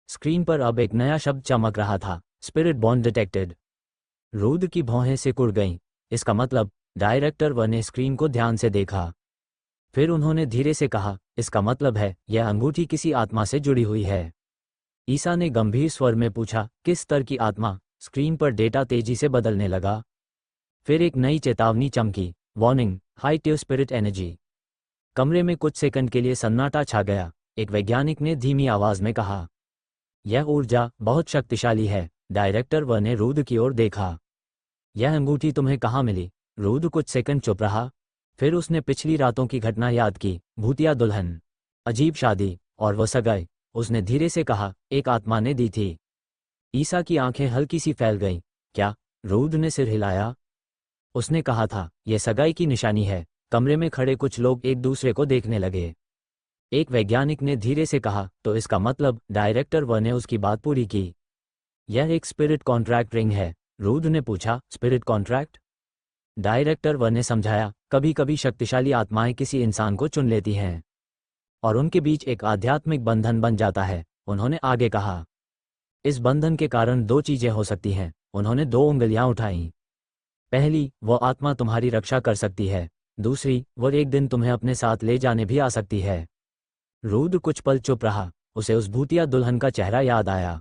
स्क्रीन पर अब एक नया शब्द चमक रहा था, स्पिरिट बॉन्ड डिटेक्टेड। रूद की भौहें सिकुड़ गईं। इसका मतलब? डायरेक्टर व ने स्क्रीन को ध्यान से देखा। फिर उन्होंने धीरे से कहा, इसका मतलब है, यह अंगूठी किसी आत्मा से जुड़ी हुई है। ईसा ने गंभीर स्वर में पूछा, किस स्तर की आत्मा? स्क्रीन पर डेटा तेजी से बदलने लगा। फिर एक नई चेतावनी चमकी, वार्निंग, हाई ट्यू स्पिरिट एनर्जी। कमरे में कुछ सेकंड के लिए सन्नाटा छा गया। एक वैज्ञानिक ने धीमी आवाज में कहा, यह ऊर्जा बहुत शक्तिशाली है। डायरेक्टर व ने रूद की ओर देखा। यह अंगूठी तुम्हें कहाँ मिली? रूद कुछ सेकंड चुप रहा। फिर उसने पिछली रातों की घटना याद की। भूतिया दुल्हन, अजीब शादी, और वह सगाई। उसने धीरे से कहा, एक आत्मा ने दी थी। ईसा की आंखें हल्की सी फैल गईं। क्या? रूद ने सिर हिलाया। उसने कहा था, यह सगाई की निशानी है। कमरे में खड़े कुछ लोग एक दूसरे को देखने लगे। एक वैज्ञानिक ने धीरे से कहा, तो इसका मतलब? डायरेक्टर व ने उसकी बात पूरी की। यह एक स्पिरिट कॉन्ट्रैक्ट रिंग है। रूद ने पूछा, स्पिरिट कॉन्ट्रैक्ट? डायरेक्टर व ने समझाया, कभी कभी शक्तिशाली आत्माएं किसी इंसान को चुन लेती हैं और उनके बीच एक आध्यात्मिक बंधन बन जाता है। उन्होंने आगे कहा, इस बंधन के कारण दो चीजें हो सकती हैं। उन्होंने दो उंगलियां उठाईं। पहली, वो आत्मा तुम्हारी रक्षा कर सकती है। दूसरी, वो एक दिन तुम्हें अपने साथ ले जाने भी आ सकती है। रूद कुछ पल चुप रहा। उसे उस भूतिया दुल्हन का चेहरा याद आया,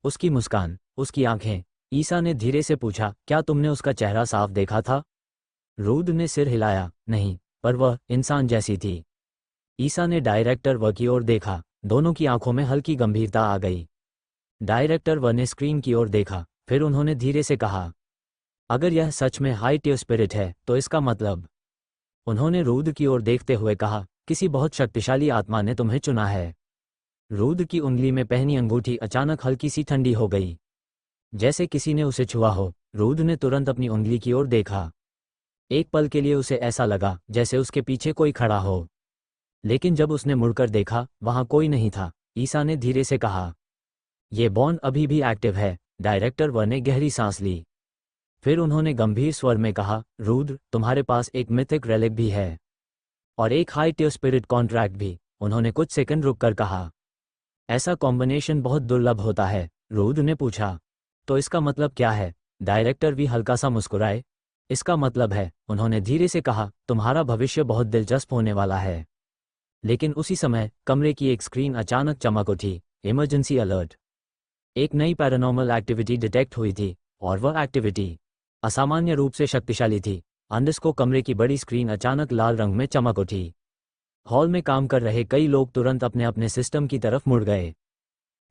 उसकी मुस्कान, उसकी आंखें। ईसा ने धीरे से पूछा, क्या तुमने उसका चेहरा साफ देखा था? रूद ने सिर हिलाया, नहीं, पर वह इंसान जैसी थी। ईसा ने डायरेक्टर व की ओर देखा। दोनों की आंखों में हल्की गंभीरता आ गई। डायरेक्टर व ने स्क्रीन की ओर देखा। फिर उन्होंने धीरे से कहा, अगर यह सच में हाई ट्यू स्पिरिट है, तो इसका मतलब? उन्होंने रूद की ओर देखते हुए कहा, किसी बहुत शक्तिशाली आत्मा ने तुम्हें चुना है। रूद की उंगली में पहनी अंगूठी अचानक हल्की सी ठंडी हो गई, जैसे किसी ने उसे छुआ हो। रूद ने तुरंत अपनी उंगली की ओर देखा। एक पल के लिए उसे ऐसा लगा जैसे उसके पीछे कोई खड़ा हो, लेकिन जब उसने मुड़कर देखा, वहां कोई नहीं था। ईसा ने धीरे से कहा, यह बॉन्ड अभी भी एक्टिव है। डायरेक्टर व ने गहरी सांस ली। फिर उन्होंने गंभीर स्वर में कहा, रूद, तुम्हारे पास एक मिथिक रेलिक भी है और एक हाई ट्यू स्पिरिट कॉन्ट्रैक्ट भी। उन्होंने कुछ सेकंड रुककर कहा, ऐसा कॉम्बिनेशन बहुत दुर्लभ होता है। रूद ने पूछा, तो इसका मतलब क्या है? डायरेक्टर भी हल्का सा मुस्कुराए। इसका मतलब है, उन्होंने धीरे से कहा, तुम्हारा भविष्य बहुत दिलचस्प होने वाला है। लेकिन उसी समय कमरे की एक स्क्रीन अचानक चमक उठी, इमरजेंसी अलर्ट। एक नई पैरानॉर्मल एक्टिविटी डिटेक्ट हुई थी, और वह एक्टिविटी असामान्य रूप से शक्तिशाली थी। अंडस्को कमरे की बड़ी स्क्रीन अचानक लाल रंग में चमक उठी। हॉल में काम कर रहे कई लोग तुरंत अपने अपने सिस्टम की तरफ मुड़ गए।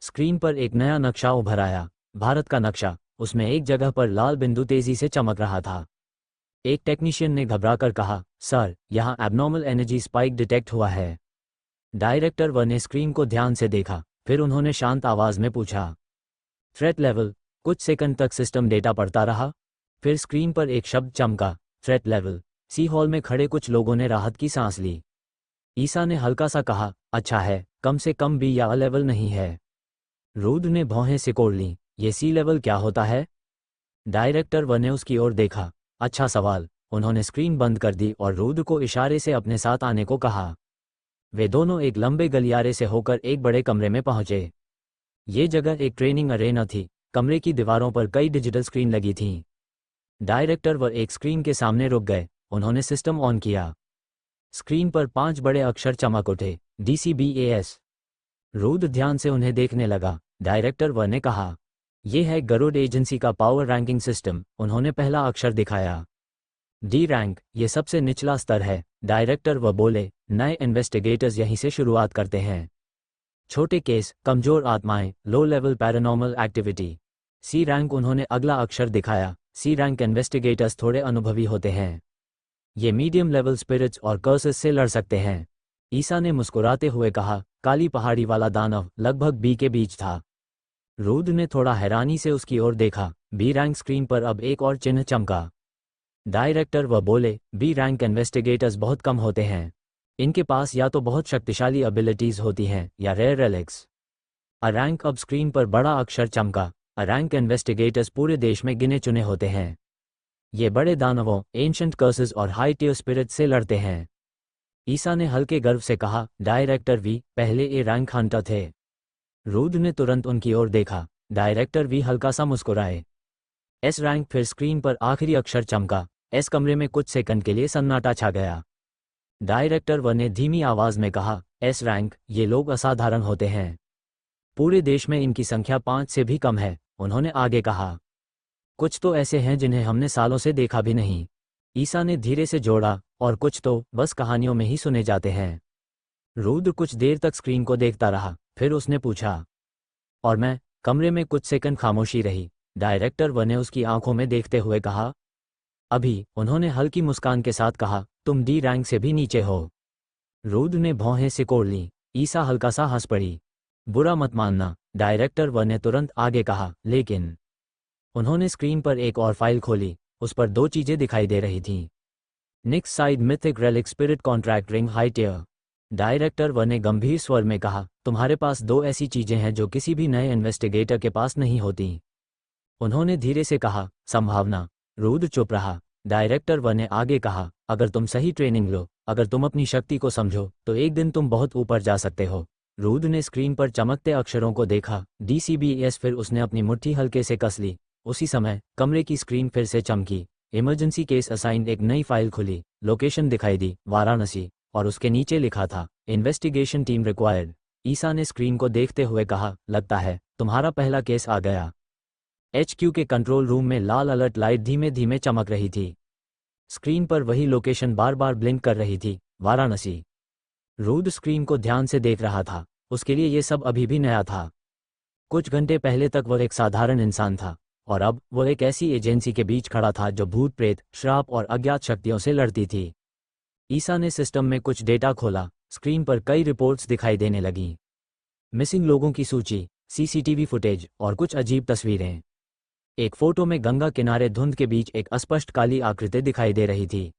स्क्रीन पर एक नया नक्शा उभर आया, भारत का नक्शा। उसमें एक जगह पर लाल बिंदु तेजी से चमक रहा था। एक टेक्नीशियन ने घबराकर कहा, सर, यहाँ एबनॉर्मल एनर्जी स्पाइक डिटेक्ट हुआ है। डायरेक्टर व ने स्क्रीन को ध्यान से देखा। फिर उन्होंने शांत आवाज में पूछा, थ्रेट लेवल? कुछ सेकंड तक सिस्टम डेटा पढ़ता रहा। फिर स्क्रीन पर एक शब्द चमका, थ्रेट लेवल। सी हॉल में खड़े कुछ लोगों ने राहत की सांस ली। ईसा ने हल्का सा कहा, अच्छा है, कम से कम बी या A लेवल नहीं है। रूद ने भौहें सिकोड़ लीं। ये सी लेवल क्या होता है? डायरेक्टर व ने उसकी ओर देखा। अच्छा सवाल। उन्होंने स्क्रीन बंद कर दी और रूद को इशारे से अपने साथ आने को कहा। वे दोनों एक लंबे गलियारे से होकर एक बड़े कमरे में पहुंचे। ये जगह एक ट्रेनिंग अरेना थी। कमरे की दीवारों पर कई डिजिटल स्क्रीन लगी थीं। डायरेक्टर वह एक स्क्रीन के सामने रुक गए। उन्होंने सिस्टम ऑन किया। स्क्रीन पर 5 बड़े अक्षर चमक उठे, DCBAS। रूद ध्यान से उन्हें देखने लगा। डायरेक्टर वह ने कहा, यह है गरुड़ एजेंसी का पावर रैंकिंग सिस्टम। उन्होंने पहला अक्षर दिखाया, D रैंक, ये सबसे निचला स्तर है। डायरेक्टर वह बोले, नए इन्वेस्टिगेटर्स यहीं से शुरुआत करते हैं। छोटे केस, कमजोर आत्माएं, low level paranormal activity. C rank, उन्होंने अगला अक्षर दिखाया। C रैंक इन्वेस्टिगेटर्स थोड़े अनुभवी होते हैं। ये मीडियम लेवल स्पिरिट्स और कर्सेस से लड़ सकते हैं। ईसा ने मुस्कुराते हुए कहा, काली पहाड़ी वाला दानव लगभग B के बीच था। रूद ने थोड़ा हैरानी से उसकी ओर देखा। B रैंक स्क्रीन पर अब एक और चिन्ह चमका। डायरेक्टर वह बोले, B रैंक इन्वेस्टिगेटर्स बहुत कम होते हैं। इनके पास या तो बहुत शक्तिशाली एबिलिटीज होती हैं या रेयर रेलिक्स। अ रैंक, अब स्क्रीन पर बड़ा अक्षर चमका। अ रैंक इन्वेस्टिगेटर्स पूरे देश में गिने चुने होते हैं। ये बड़े दानवों, एंशंट कर्सेस और हाई टियर स्पिरिट से लड़ते हैं। ईसा ने हल्के गर्व से कहा, डायरेक्टर V पहले A रैंक हंटर थे। रूद ने तुरंत उनकी ओर देखा। डायरेक्टर V हल्का सा मुस्कुराए। S रैंक, फिर स्क्रीन पर आखिरी अक्षर चमका। S कमरे में कुछ सेकंड के लिए सन्नाटा छा गया। डायरेक्टर व ने धीमी आवाज में कहा, S रैंक, ये लोग असाधारण होते हैं। पूरे देश में इनकी संख्या 5 से भी कम है। उन्होंने आगे कहा, कुछ तो ऐसे हैं जिन्हें हमने सालों से देखा भी नहीं। ईसा ने धीरे से जोड़ा, और कुछ तो बस कहानियों में ही सुने जाते हैं। रूद कुछ देर तक स्क्रीन को देखता रहा, फिर उसने पूछा, और मैं? कमरे में कुछ सेकंड खामोशी रही। डायरेक्टर व ने उसकी आंखों में देखते हुए कहा, अभी। उन्होंने हल्की मुस्कान के साथ कहा, तुम D रैंक से भी नीचे हो। रूद ने भौहें सिकोड़ ली। ईसा हल्का सा हंस पड़ी। बुरा मत मानना। डायरेक्टर व ने तुरंत आगे कहा, लेकिन। उन्होंने स्क्रीन पर एक और फाइल खोली। उस पर 2 चीजें दिखाई दे रही थीं। Nyx side mythic relic spirit contract ring high tier. Director Wu ने गंभीर स्वर में कहा, तुम्हारे पास 2 ऐसी चीजें हैं जो किसी भी नए इन्वेस्टिगेटर के पास नहीं होती। उन्होंने धीरे से कहा, संभावना। रूद चुप रहा। डायरेक्टर व ने आगे कहा, अगर तुम सही ट्रेनिंग लो, अगर तुम अपनी शक्ति को समझो, तो एक दिन तुम बहुत ऊपर जा सकते हो। रूद ने स्क्रीन पर चमकते अक्षरों को देखा, DCBAS, फिर उसने अपनी मुट्ठी हल्के से कस ली। उसी समय कमरे की स्क्रीन फिर से चमकी। इमरजेंसी केस असाइंड, एक नई फाइल खुली। लोकेशन दिखाई दी, वाराणसी, और उसके नीचे लिखा था, इन्वेस्टिगेशन टीम रिक्वायर्ड। ईसा ने स्क्रीन को देखते हुए कहा, लगता है तुम्हारा पहला केस आ गया। HQ के कंट्रोल रूम में लाल अलर्ट लाइट धीमे धीमे चमक रही थी। स्क्रीन पर वही लोकेशन बार बार ब्लिंक कर रही थी, वाराणसी। रूद स्क्रीन को ध्यान से देख रहा था। उसके लिए ये सब अभी भी नया था। कुछ घंटे पहले तक वह एक साधारण इंसान था, और अब वह एक ऐसी एजेंसी के बीच खड़ा था जो भूत प्रेत, श्राप और अज्ञात शक्तियों से लड़ती थी। ईसा ने सिस्टम में कुछ डेटा खोला। स्क्रीन पर कई रिपोर्ट्स दिखाई देने लगीं। मिसिंग लोगों की सूची, CCTV फुटेज और कुछ अजीब तस्वीरें। एक फोटो में गंगा किनारे धुंध के बीच एक अस्पष्ट काली आकृति दिखाई दे रही थी।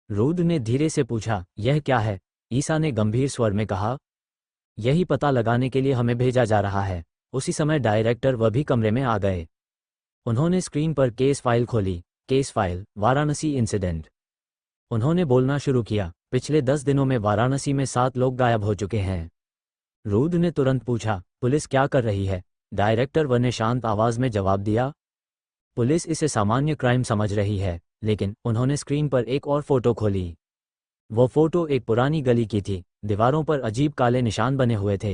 रूद ने धीरे से पूछा, यह क्या है? ईसा ने गंभीर स्वर में कहा, यही पता लगाने के लिए हमें भेजा जा रहा है। उसी समय डायरेक्टर वह भी कमरे में आ गए। उन्होंने स्क्रीन पर केस फाइल खोली। Case file, Varanasi incident. उन्होंने बोलना शुरू किया, पिछले 10 दिनों में वाराणसी में 7 लोग गायब हो चुके हैं। रूद ने तुरंत पूछा, पुलिस क्या कर रही है? डायरेक्टर व ने शांत आवाज में जवाब दिया, पुलिस इसे सामान्य क्राइम समझ रही है। लेकिन उन्होंने स्क्रीन पर एक और फोटो खोली। वो फोटो एक पुरानी गली की थी। दीवारों पर अजीब काले निशान बने हुए थे।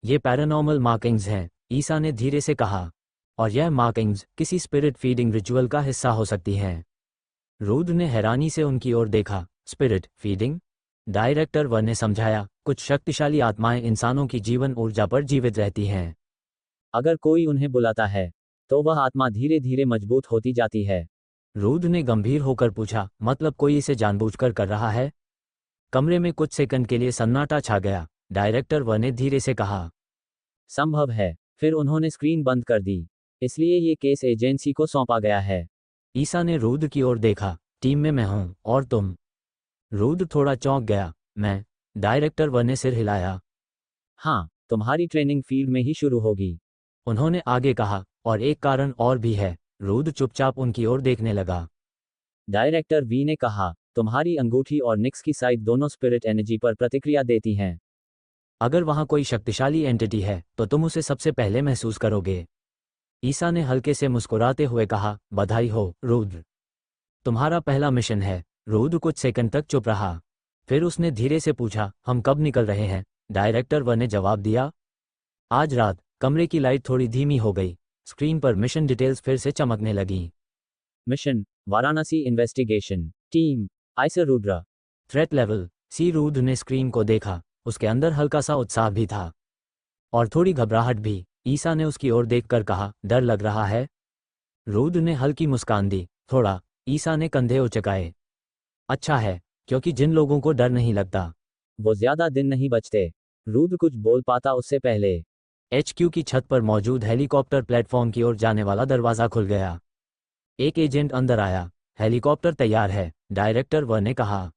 ये पैरानॉर्मल मार्किंग्स हैं, ईसा ने धीरे से कहा, और यह मार्किंग्स किसी स्पिरिट फीडिंग रिचुअल का हिस्सा हो सकती हैं। रूद ने हैरानी से उनकी ओर देखा, स्पिरिट फीडिंग? डायरेक्टर व ने समझाया, कुछ शक्तिशाली आत्माएं इंसानों की जीवन ऊर्जा पर जीवित रहती हैं। अगर कोई उन्हें बुलाता है, तो वह आत्मा धीरे धीरे मजबूत होती जाती है। रूद ने गंभीर होकर पूछा, मतलब कोई इसे जानबूझकर कर रहा है? कमरे में कुछ सेकंड के लिए सन्नाटा छा गया। डायरेक्टर व ने धीरे से कहा, संभव है। फिर उन्होंने स्क्रीन बंद कर दी। इसलिए ये केस एजेंसी को सौंपा गया है। ईसा ने रूद की ओर देखा, टीम में मैं हूं, और तुम? रूद थोड़ा चौंक गया, मैं? डायरेक्टर व ने सिर हिलाया, हाँ, तुम्हारी ट्रेनिंग फील्ड में ही शुरू होगी। उन्होंने आगे कहा, और एक कारण और भी है। रूद चुपचाप उनकी ओर देखने लगा। डायरेक्टर V ने कहा, तुम्हारी अंगूठी और निक्स की साइड दोनों स्पिरिट एनर्जी पर प्रतिक्रिया देती हैं। अगर वहाँ कोई शक्तिशाली एंटिटी है तो तुम उसे सबसे पहले महसूस करोगे। ईसा ने हल्के से मुस्कुराते हुए कहा, बधाई हो रुद्र, तुम्हारा पहला मिशन है। रुद्र कुछ सेकंड तक चुप रहा। फिर उसने धीरे से पूछा, हम कब निकल रहे हैं? डायरेक्टर व ने जवाब दिया, आज रात। कमरे की लाइट थोड़ी धीमी हो गई। स्क्रीन पर मिशन डिटेल्स फिर से चमकने लगी। मिशन वाराणसी इन्वेस्टिगेशन टीम आइसर Rudra. Threat level C. Rudra ने स्क्रीन को देखा। उसके अंदर हल्का सा उत्साह भी था और थोड़ी घबराहट भी। ईसा ने उसकी ओर देखकर कहा, डर लग रहा है? रुद्र ने हल्की मुस्कान दी, थोड़ा। ईसा ने कंधे उचकाए। अच्छा है, क्योंकि जिन लोगों को डर नहीं लगता वो ज्यादा दिन नहीं बचते। रुद्र कुछ बोल पाता उससे पहले HQ की छत पर मौजूद हेलीकॉप्टर प्लेटफॉर्म की ओर जाने वाला दरवाजा खुल गया। एक एजेंट अंदर आया। हेलीकॉप्टर तैयार है, डायरेक्टर व ने कहा।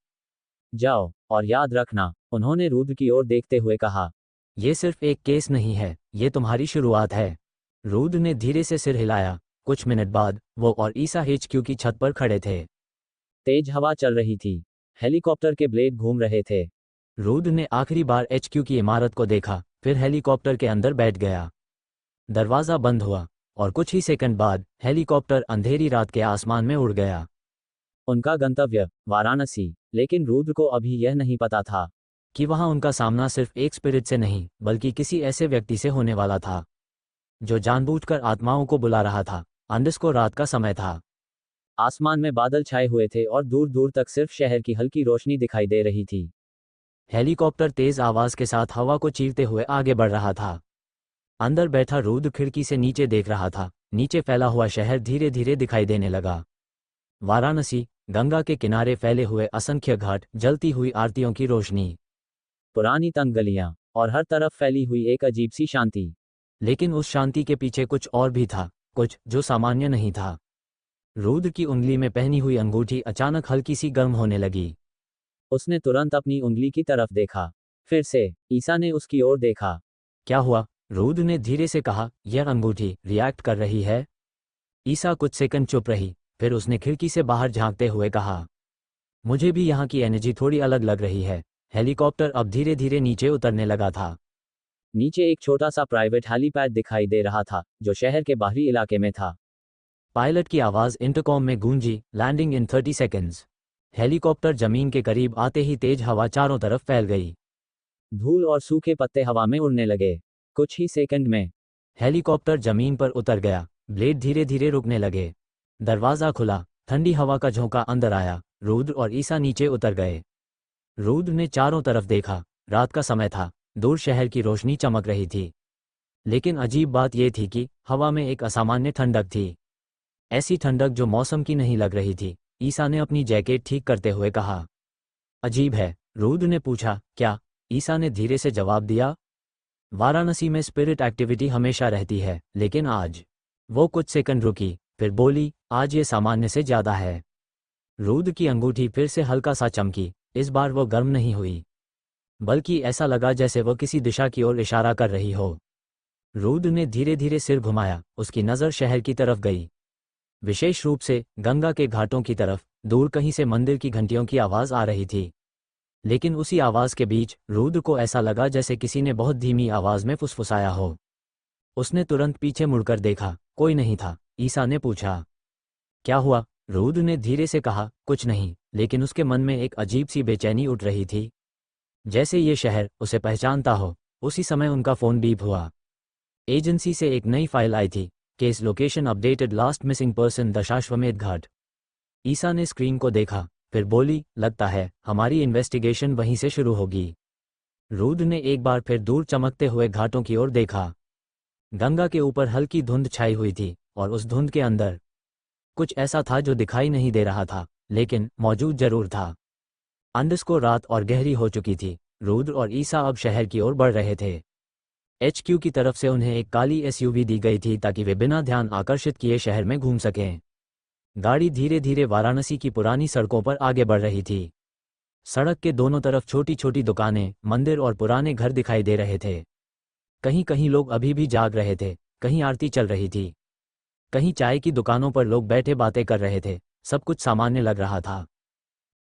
जाओ, और याद रखना, उन्होंने रुद्र की ओर देखते हुए कहा। यह सिर्फ एक केस नहीं है, ये तुम्हारी शुरुआत है। रुद्र ने धीरे से सिर हिलाया। कुछ मिनट बाद वो और ईसा HQ की छत पर खड़े थे। तेज हवा चल रही थी। हेलीकॉप्टर के ब्लेड घूम रहे थे। रुद्र ने आखिरी बार HQ की इमारत को देखा, फिर हेलीकॉप्टर के अंदर बैठ गया। दरवाज़ा बंद हुआ और कुछ ही सेकंड बाद हेलीकॉप्टर अंधेरी रात के आसमान में उड़ गया। उनका गंतव्य वाराणसी, लेकिन रुद्र को अभी यह नहीं पता था कि वहां उनका सामना सिर्फ एक स्पिरिट से नहीं, बल्कि किसी ऐसे व्यक्ति से होने वाला था जो जानबूझकर आत्माओं को बुला रहा था। अंडरस्कोर रात का समय था। आसमान में बादल छाए हुए थे और दूर दूर तक सिर्फ शहर की हल्की रोशनी दिखाई दे रही थी। हेलीकॉप्टर तेज आवाज के साथ हवा को चीरते हुए आगे बढ़ रहा था। अंदर बैठा रुद्र खिड़की से नीचे देख रहा था। नीचे फैला हुआ शहर धीरे धीरे दिखाई देने लगा। वाराणसी, गंगा के किनारे फैले हुए असंख्य घाट, जलती हुई आरतियों की रोशनी, पुरानी तंग गलियां, और हर तरफ फैली हुई एक अजीब सी शांति। लेकिन उस शांति के पीछे कुछ और भी था, कुछ जो सामान्य नहीं था। रुद्र की उंगली में पहनी हुई अंगूठी अचानक हल्की सी गर्म होने लगी। उसने तुरंत अपनी उंगली की तरफ देखा। फिर से ईसा ने उसकी ओर देखा। क्या हुआ? रुद्र ने धीरे से कहा, यह अंगूठी रिएक्ट कर रही है। ईसा कुछ सेकंड चुप रही, फिर उसने खिड़की से बाहर झांकते हुए कहा, मुझे भी यहाँ की एनर्जी थोड़ी अलग लग रही है। हेलीकॉप्टर अब धीरे धीरे नीचे उतरने लगा था। नीचे एक छोटा सा प्राइवेट हेलीपैड दिखाई दे रहा था, जो शहर के बाहरी इलाके में था। पायलट की आवाज़ इंटरकॉम में गूंजी, लैंडिंग इन 30 सेकेंड्स। हेलीकॉप्टर जमीन के करीब आते ही तेज हवा चारों तरफ फैल गई। धूल और सूखे पत्ते हवा में उड़ने लगे। कुछ ही सेकंड में हेलीकॉप्टर जमीन पर उतर गया। ब्लेड धीरे धीरे रुकने लगे। दरवाज़ा खुला। ठंडी हवा का झोंका अंदर आया। रुद्र और ईसा नीचे उतर गए। रुद्र ने चारों तरफ देखा। रात का समय था। दूर शहर की रोशनी चमक रही थी। लेकिन अजीब बात यह थी कि हवा में एक असामान्य ठंडक थी। ऐसी ठंडक जो मौसम की नहीं लग रही थी। ईसा ने अपनी जैकेट ठीक करते हुए कहा, अजीब है? रुद्र ने पूछा। क्या? ईसा ने धीरे से जवाब दिया, वाराणसी में स्पिरिट एक्टिविटी हमेशा रहती है, लेकिन आज। वो कुछ सेकंड रुकी, फिर बोली, आज ये सामान्य से ज्यादा है। रुद्र की अंगूठी फिर से हल्का सा चमकी। इस बार वो गर्म नहीं हुई, बल्कि ऐसा लगा जैसे वो किसी दिशा की ओर इशारा कर रही हो। रुद्र ने धीरे धीरे सिर घुमाया। उसकी नज़र शहर की तरफ गई, विशेष रूप से गंगा के घाटों की तरफ। दूर कहीं से मंदिर की घंटियों की आवाज़ आ रही थी। लेकिन उसी आवाज़ के बीच रुद्र को ऐसा लगा जैसे किसी ने बहुत धीमी आवाज़ में फुसफुसाया हो। उसने तुरंत पीछे मुड़कर देखा। कोई नहीं था। ईसा ने पूछा, क्या हुआ? रुद्र ने धीरे से कहा, कुछ नहीं, लेकिन उसके मन में एक अजीब सी बेचैनी उठ रही थी, जैसे ये शहर उसे पहचानता हो। उसी समय उनका फ़ोन बीप हुआ। एजेंसी से एक नई फाइल आई थी। Case location updated, last missing person Dashashwamedh Ghat. ईसा ने स्क्रीन को देखा, फिर बोली, लगता है हमारी इन्वेस्टिगेशन वहीं से शुरू होगी। रुद्र ने एक बार फिर दूर चमकते हुए घाटों की ओर देखा। गंगा के ऊपर हल्की धुंध छाई हुई थी, और उस धुंध के अंदर कुछ ऐसा था जो दिखाई नहीं दे रहा था, लेकिन मौजूद जरूर था। अंडरस्कोर रात और गहरी हो चुकी थी। रुद्र और ईसा अब शहर की ओर बढ़ रहे थे। HQ की तरफ से उन्हें एक काली SUV दी गई थी ताकि वे बिना ध्यान आकर्षित किए शहर में घूम सकें। गाड़ी धीरे धीरे वाराणसी की पुरानी सड़कों पर आगे बढ़ रही थी। सड़क के दोनों तरफ छोटी छोटी दुकानें, मंदिर और पुराने घर दिखाई दे रहे थे। कहीं कहीं लोग अभी भी जाग रहे थे, कहीं आरती चल रही थी, कहीं चाय की दुकानों पर लोग बैठे बातें कर रहे थे। सब कुछ सामान्य लग रहा था।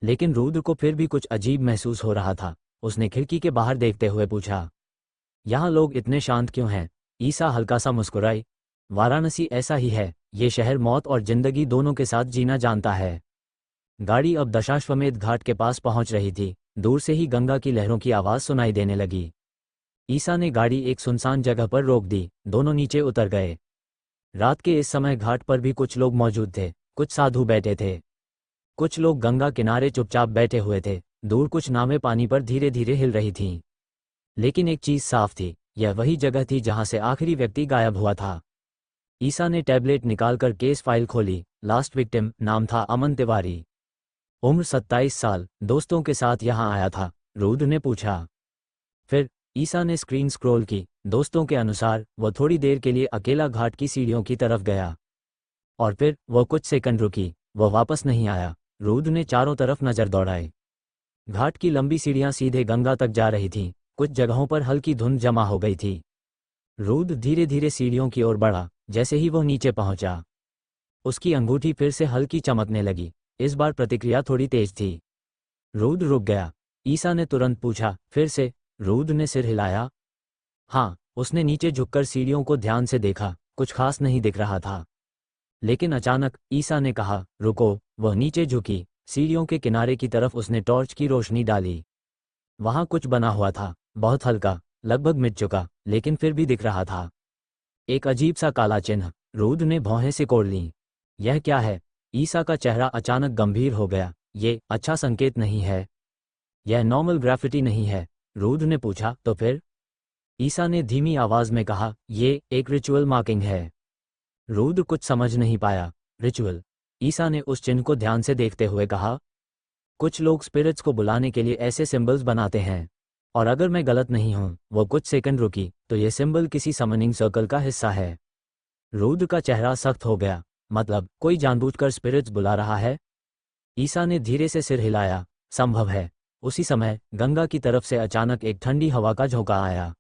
लेकिन रुद्र को फिर भी कुछ अजीब महसूस हो रहा था। उसने खिड़की के बाहर देखते हुए पूछा, यहाँ लोग इतने शांत क्यों हैं? ईसा हल्का सा मुस्कुराई, वाराणसी ऐसा ही है, ये शहर मौत और जिंदगी दोनों के साथ जीना जानता है। गाड़ी अब दशाश्वमेध घाट के पास पहुंच रही थी। दूर से ही गंगा की लहरों की आवाज़ सुनाई देने लगी। ईसा ने गाड़ी एक सुनसान जगह पर रोक दी। दोनों नीचे उतर गए। रात के इस समय घाट पर भी कुछ लोग मौजूद थे। कुछ साधु बैठे थे, कुछ लोग गंगा किनारे चुपचाप बैठे हुए थे। दूर कुछ नावें पानी पर धीरे धीरे हिल रही थीं। लेकिन एक चीज साफ थी, यह वही जगह थी जहां से आखिरी व्यक्ति गायब हुआ था। ईसा ने टैबलेट निकालकर केस फाइल खोली। लास्ट विक्टिम नाम था अमन तिवारी, उम्र 27 साल, दोस्तों के साथ यहां आया था। रुद्र ने पूछा। फिर ईसा ने स्क्रीन स्क्रॉल की। दोस्तों के अनुसार वह थोड़ी देर के लिए अकेला घाट की सीढ़ियों की तरफ गया और फिर वह कुछ सेकंड रुकी। वह वापस नहीं आया। रुद्र ने चारों तरफ नजर दौड़ाई। घाट की लंबी सीढ़ियां सीधे गंगा तक जा रही थीं। कुछ जगहों पर हल्की धुंध जमा हो गई थी। रुद्र धीरे धीरे सीढ़ियों की ओर बढ़ा। जैसे ही वह नीचे पहुंचा, उसकी अंगूठी फिर से हल्की चमकने लगी। इस बार प्रतिक्रिया थोड़ी तेज थी। रुद्र रुक गया। ईसा ने तुरंत पूछा, फिर से? रुद्र ने सिर हिलाया। हाँ। उसने नीचे झुककर सीढ़ियों को ध्यान से देखा। कुछ खास नहीं दिख रहा था। लेकिन अचानक ईसा ने कहा, रुको। वह नीचे झुकी। सीढ़ियों के किनारे की तरफ उसने टॉर्च की रोशनी डाली। वहां कुछ बना हुआ था, बहुत हल्का, लगभग मिट चुका, लेकिन फिर भी दिख रहा था। एक अजीब सा काला चिन्ह। रुद्र ने भौहें सिकोड़ लीं। यह क्या है? ईसा का चेहरा अचानक गंभीर हो गया। ये अच्छा संकेत नहीं है। यह नॉर्मल ग्राफिटी नहीं है। रुद्र ने पूछा, तो फिर? ईसा ने धीमी आवाज में कहा, ये एक रिचुअल मार्किंग है। रुद्र कुछ समझ नहीं पाया। रिचुअल? ईसा ने उस चिन्ह को ध्यान से देखते हुए कहा, कुछ लोग स्पिरिट्स को बुलाने के लिए ऐसे सिंबल्स बनाते हैं। और अगर मैं गलत नहीं हूं, वो कुछ सेकंड रुकी, तो ये सिंबल किसी समनिंग सर्कल का हिस्सा है। रुद्र का चेहरा सख्त हो गया। मतलब कोई जानबूझकर स्पिरिट्स बुला रहा है? ईसा ने धीरे से सिर हिलाया, संभव है। उसी समय गंगा की तरफ से अचानक एक ठंडी हवा का झोंका आया।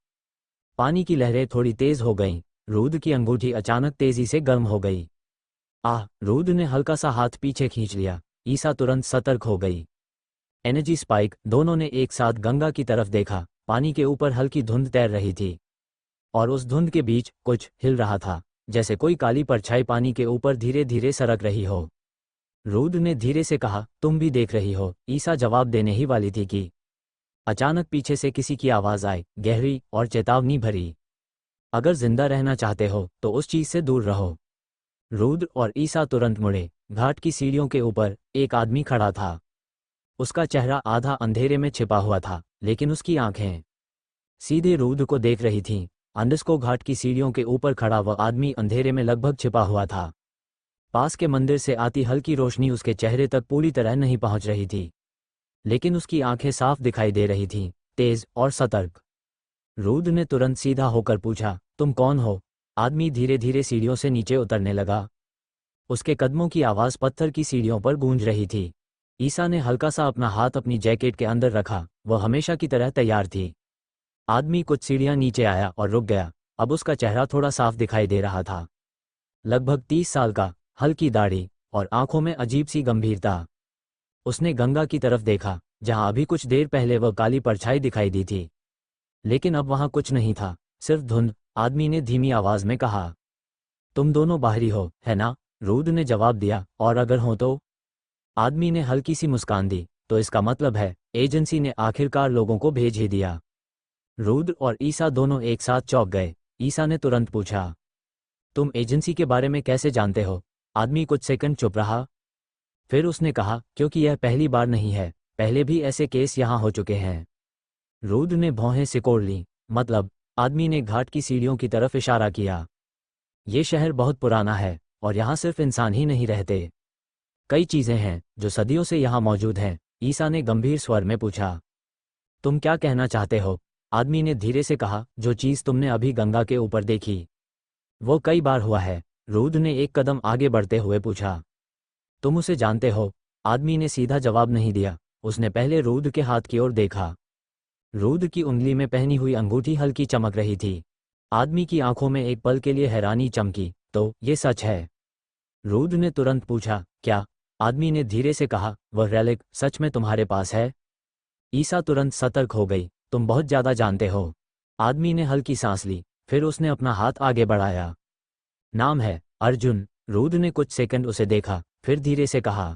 पानी की लहरें थोड़ी तेज हो गईं। रुद्र की अंगूठी अचानक तेजी से गर्म हो गई। रुद्र ने हल्का सा हाथ पीछे खींच लिया। ईसा तुरंत सतर्क हो गई। Energy spike. दोनों ने एक साथ गंगा की तरफ देखा। पानी के ऊपर हल्की धुंध तैर रही थी और उस धुंध के बीच कुछ हिल रहा था, जैसे कोई काली परछाई पानी के ऊपर धीरे धीरे सरक रही हो। रुद्र ने धीरे से कहा, तुम भी देख रही हो? ईसा जवाब देने ही वाली थी कि अचानक पीछे से किसी की आवाज आई, गहरी और चेतावनी भरी। अगर जिंदा रहना चाहते हो तो उस चीज से दूर रहो। रुद्र और ईसा तुरंत मुड़े। घाट की सीढ़ियों के ऊपर एक आदमी खड़ा था। उसका चेहरा आधा अंधेरे में छिपा हुआ था, लेकिन उसकी आंखें सीधे रुद्र को देख रही थीं। अंडस्को घाट की सीढ़ियों के ऊपर खड़ा वह आदमी अंधेरे में लगभग छिपा हुआ था। पास के मंदिर से आती हल्की रोशनी उसके चेहरे तक पूरी तरह नहीं पहुंच रही थी, लेकिन उसकी आंखें साफ दिखाई दे रही थीं, तेज और सतर्क। रुद्र ने तुरंत सीधा होकर पूछा, तुम कौन हो? आदमी धीरे धीरे सीढ़ियों से नीचे उतरने लगा। उसके कदमों की आवाज पत्थर की सीढ़ियों पर गूंज रही थी। ईसा ने हल्का सा अपना हाथ अपनी जैकेट के अंदर रखा। वह हमेशा की तरह तैयार थी। आदमी कुछ सीढ़ियां नीचे आया और रुक गया। अब उसका चेहरा थोड़ा साफ दिखाई दे रहा था। लगभग 30 साल का, हल्की दाढ़ी और आंखों में अजीब सी गंभीरता। उसने गंगा की तरफ देखा, जहां अभी कुछ देर पहले वह काली परछाई दिखाई दी थी, लेकिन अब वहां कुछ नहीं था, सिर्फ धुंध। आदमी ने धीमी आवाज में कहा, तुम दोनों बाहरी हो, है ना? रुद्र ने जवाब दिया, और अगर हो तो? आदमी ने हल्की सी मुस्कान दी, तो इसका मतलब है एजेंसी ने आखिरकार लोगों को भेज ही दिया। रुद्र और ईसा दोनों एक साथ चौंक गए। ईसा ने तुरंत पूछा, तुम एजेंसी के बारे में कैसे जानते हो? आदमी कुछ सेकंड चुप रहा। फिर उसने कहा, क्योंकि यह पहली बार नहीं है, पहले भी ऐसे केस यहां हो चुके हैं। रुद्र ने भौहें सिकोड़ ली। मतलब? आदमी ने घाट की सीढ़ियों की तरफ इशारा किया। ये शहर बहुत पुराना है और यहाँ सिर्फ इंसान ही नहीं रहते। कई चीजें हैं जो सदियों से यहाँ मौजूद हैं। ईसा ने गंभीर स्वर में पूछा, तुम क्या कहना चाहते हो? आदमी ने धीरे से कहा, जो चीज तुमने अभी गंगा के ऊपर देखी, वो कई बार हुआ है। रुद्र ने एक कदम आगे बढ़ते हुए पूछा, तुम उसे जानते हो? आदमी ने सीधा जवाब नहीं दिया। उसने पहले रुद्र के हाथ की ओर देखा। रुद्र की उंगली में पहनी हुई अंगूठी हल्की चमक रही थी। आदमी की आंखों में एक पल के लिए हैरानी चमकी, तो ये सच है? रुद्र ने तुरंत पूछा, क्या? आदमी ने धीरे से कहा, वह रेलिक सच में तुम्हारे पास है? ईसा तुरंत सतर्क हो गई, तुम बहुत ज्यादा जानते हो। आदमी ने हल्की सांस ली, फिर उसने अपना हाथ आगे बढ़ाया। नाम है अर्जुन। रुद्र ने कुछ सेकंड उसे देखा, फिर धीरे से कहा,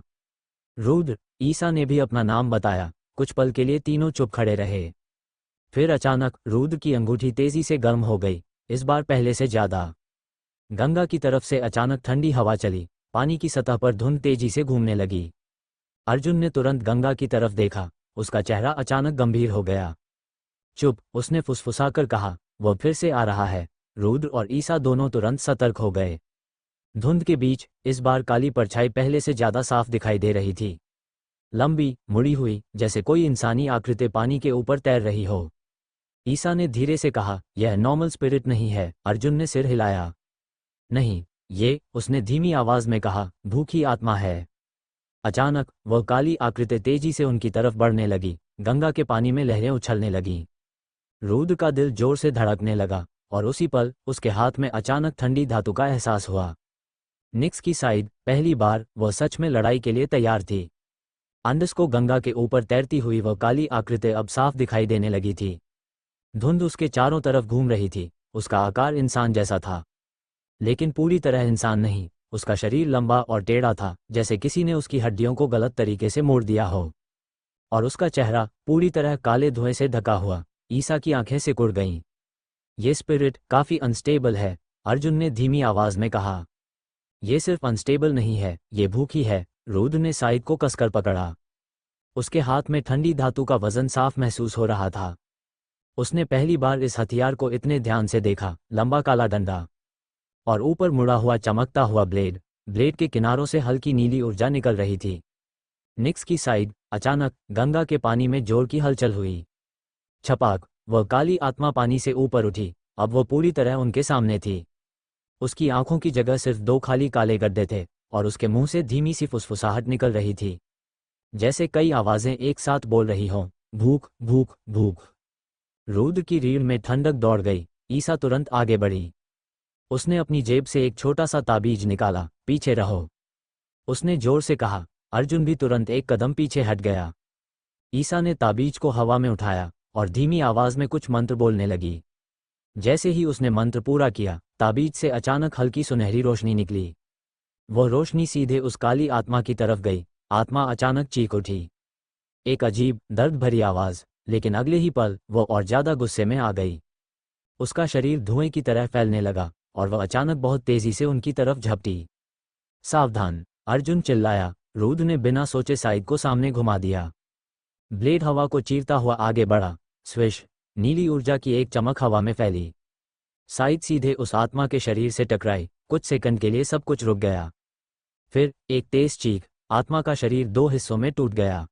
रुद्र। ईसा ने भी अपना नाम बताया। कुछ पल के लिए तीनों चुप खड़े रहे। फिर अचानक रुद्र की अंगूठी तेजी से गर्म हो गई, इस बार पहले से ज्यादा। गंगा की तरफ से अचानक ठंडी हवा चली, पानी की सतह पर धुंध तेजी से घूमने लगी। अर्जुन ने तुरंत गंगा की तरफ देखा, उसका चेहरा अचानक गंभीर हो गया। चुप, उसने फुसफुसाकर कहा, वह फिर से आ रहा है। रुद्र और ईसा दोनों तुरंत सतर्क हो गए। धुंध के बीच इस बार काली परछाई पहले से ज्यादा साफ दिखाई दे रही थी, लंबी, मुड़ी हुई, जैसे कोई इंसानी आकृति पानी के ऊपर तैर रही हो। ईसा ने धीरे से कहा, यह नॉर्मल स्पिरिट नहीं है। अर्जुन ने सिर हिलाया। नहीं, ये, उसने धीमी आवाज में कहा, भूखी आत्मा है। अचानक वह काली आकृति तेजी से उनकी तरफ बढ़ने लगी, गंगा के पानी में लहरें उछलने लगीं। रुद्र का दिल जोर से धड़कने लगा, और उसी पल उसके हाथ में अचानक ठंडी धातु का एहसास हुआ। निक्स की साइड, पहली बार वह सच में लड़ाई के लिए तैयार थी। अंडस को गंगा के ऊपर तैरती हुई वह काली आकृति अब साफ दिखाई देने लगी थी। धुंध उसके चारों तरफ घूम रही थी, उसका आकार इंसान जैसा था, लेकिन पूरी तरह इंसान नहीं। उसका शरीर लंबा और टेढ़ा था, जैसे किसी ने उसकी हड्डियों को गलत तरीके से मोड़ दिया हो, और उसका चेहरा पूरी तरह काले धुएं से ढका हुआ। ईसा की आंखें सिकुड़ गईं। ये स्पिरिट काफी अनस्टेबल है, अर्जुन ने धीमी आवाज में कहा। ये सिर्फ अनस्टेबल नहीं है, ये भूखी है। रुद्र ने साइद को कसकर पकड़ा। उसके हाथ में ठंडी धातु का वजन साफ महसूस हो रहा था। उसने पहली बार इस हथियार को इतने ध्यान से देखा, लंबा काला डंडा और ऊपर मुड़ा हुआ चमकता हुआ ब्लेड। ब्लेड के किनारों से हल्की नीली ऊर्जा निकल रही थी। निक्स की साइड, अचानक गंगा के पानी में जोर की हलचल हुई। छपाक, वह काली आत्मा पानी से ऊपर उठी, अब वह पूरी तरह उनके सामने थी। उसकी आंखों की जगह सिर्फ दो खाली काले गड्ढे थे, और उसके मुंह से धीमी सी फुसफुसाहट निकल रही थी, जैसे कई आवाजें एक साथ बोल रही हों, भूख भूख भूख। रुद्र की रीढ़ में ठंडक दौड़ गई। ईसा तुरंत आगे बढ़ी। उसने अपनी जेब से एक छोटा सा ताबीज निकाला। पीछे रहो, उसने जोर से कहा। अर्जुन भी तुरंत एक कदम पीछे हट गया। ईसा ने ताबीज को हवा में उठाया और धीमी आवाज में कुछ मंत्र बोलने लगी। जैसे ही उसने मंत्र पूरा किया, ताबीज से अचानक हल्की सुनहरी रोशनी निकली। वह रोशनी सीधे उस काली आत्मा की तरफ गई। आत्मा अचानक चीख उठी, एक अजीब, दर्द भरी आवाज, लेकिन अगले ही पल वो और ज्यादा गुस्से में आ गई। उसका शरीर धुएं की तरह फैलने लगा, और वह अचानक बहुत तेजी से उनकी तरफ झपटी। सावधान, अर्जुन चिल्लाया। रुद्र ने बिना सोचे साइद को सामने घुमा दिया। ब्लेड हवा को चीरता हुआ आगे बढ़ा। स्विश, नीली ऊर्जा की एक चमक हवा में फैली। साइद सीधे उस आत्मा के शरीर से टकराई। कुछ सेकंड के लिए सब कुछ रुक गया। फिर एक तेज चीख, आत्मा का शरीर दो हिस्सों में टूट गया,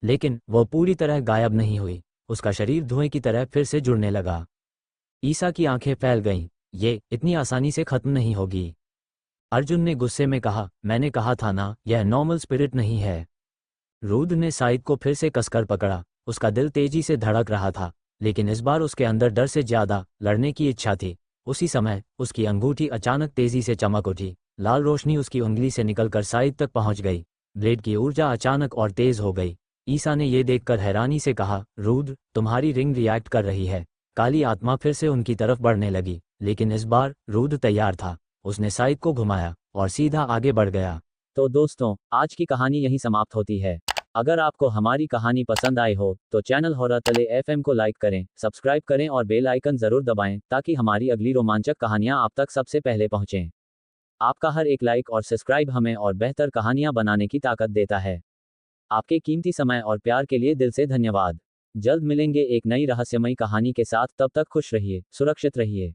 लेकिन वह पूरी तरह गायब नहीं हुई। उसका शरीर धुएं की तरह फिर से जुड़ने लगा। ईसा की आंखें फैल गईं, ये इतनी आसानी से खत्म नहीं होगी। अर्जुन ने गुस्से में कहा, मैंने कहा था ना, यह नॉर्मल स्पिरिट नहीं है। रुद्र ने साइद को फिर से कसकर पकड़ा। उसका दिल तेजी से धड़क रहा था, लेकिन इस बार उसके अंदर डर से ज्यादा लड़ने की इच्छा थी। उसी समय उसकी अंगूठी अचानक तेजी से चमक उठी। लाल रोशनी उसकी उंगली से निकलकर साइद तक पहुंच गई। ब्लेड की ऊर्जा अचानक और तेज हो गई। ईसा ने यह देखकर हैरानी से कहा, रुद्र, तुम्हारी रिंग रिएक्ट कर रही है। काली आत्मा फिर से उनकी तरफ बढ़ने लगी, लेकिन इस बार रुद्र तैयार था। उसने साइद को घुमाया और सीधा आगे बढ़ गया। तो दोस्तों, आज की कहानी यहीं समाप्त होती है। अगर आपको हमारी कहानी पसंद आई हो तो चैनल हॉरर तले एफएम को लाइक करें, सब्सक्राइब करें और बेल आइकन जरूर दबाएं, ताकि हमारी अगली रोमांचक कहानियां आप तक सबसे पहले पहुंचें। आपका हर एक लाइक और सब्सक्राइब हमें और बेहतर कहानियां बनाने की ताकत देता है। आपके कीमती समय और प्यार के लिए दिल से धन्यवाद। जल्द मिलेंगे एक नई रहस्यमयी कहानी के साथ। तब तक खुश रहिए, सुरक्षित रहिए।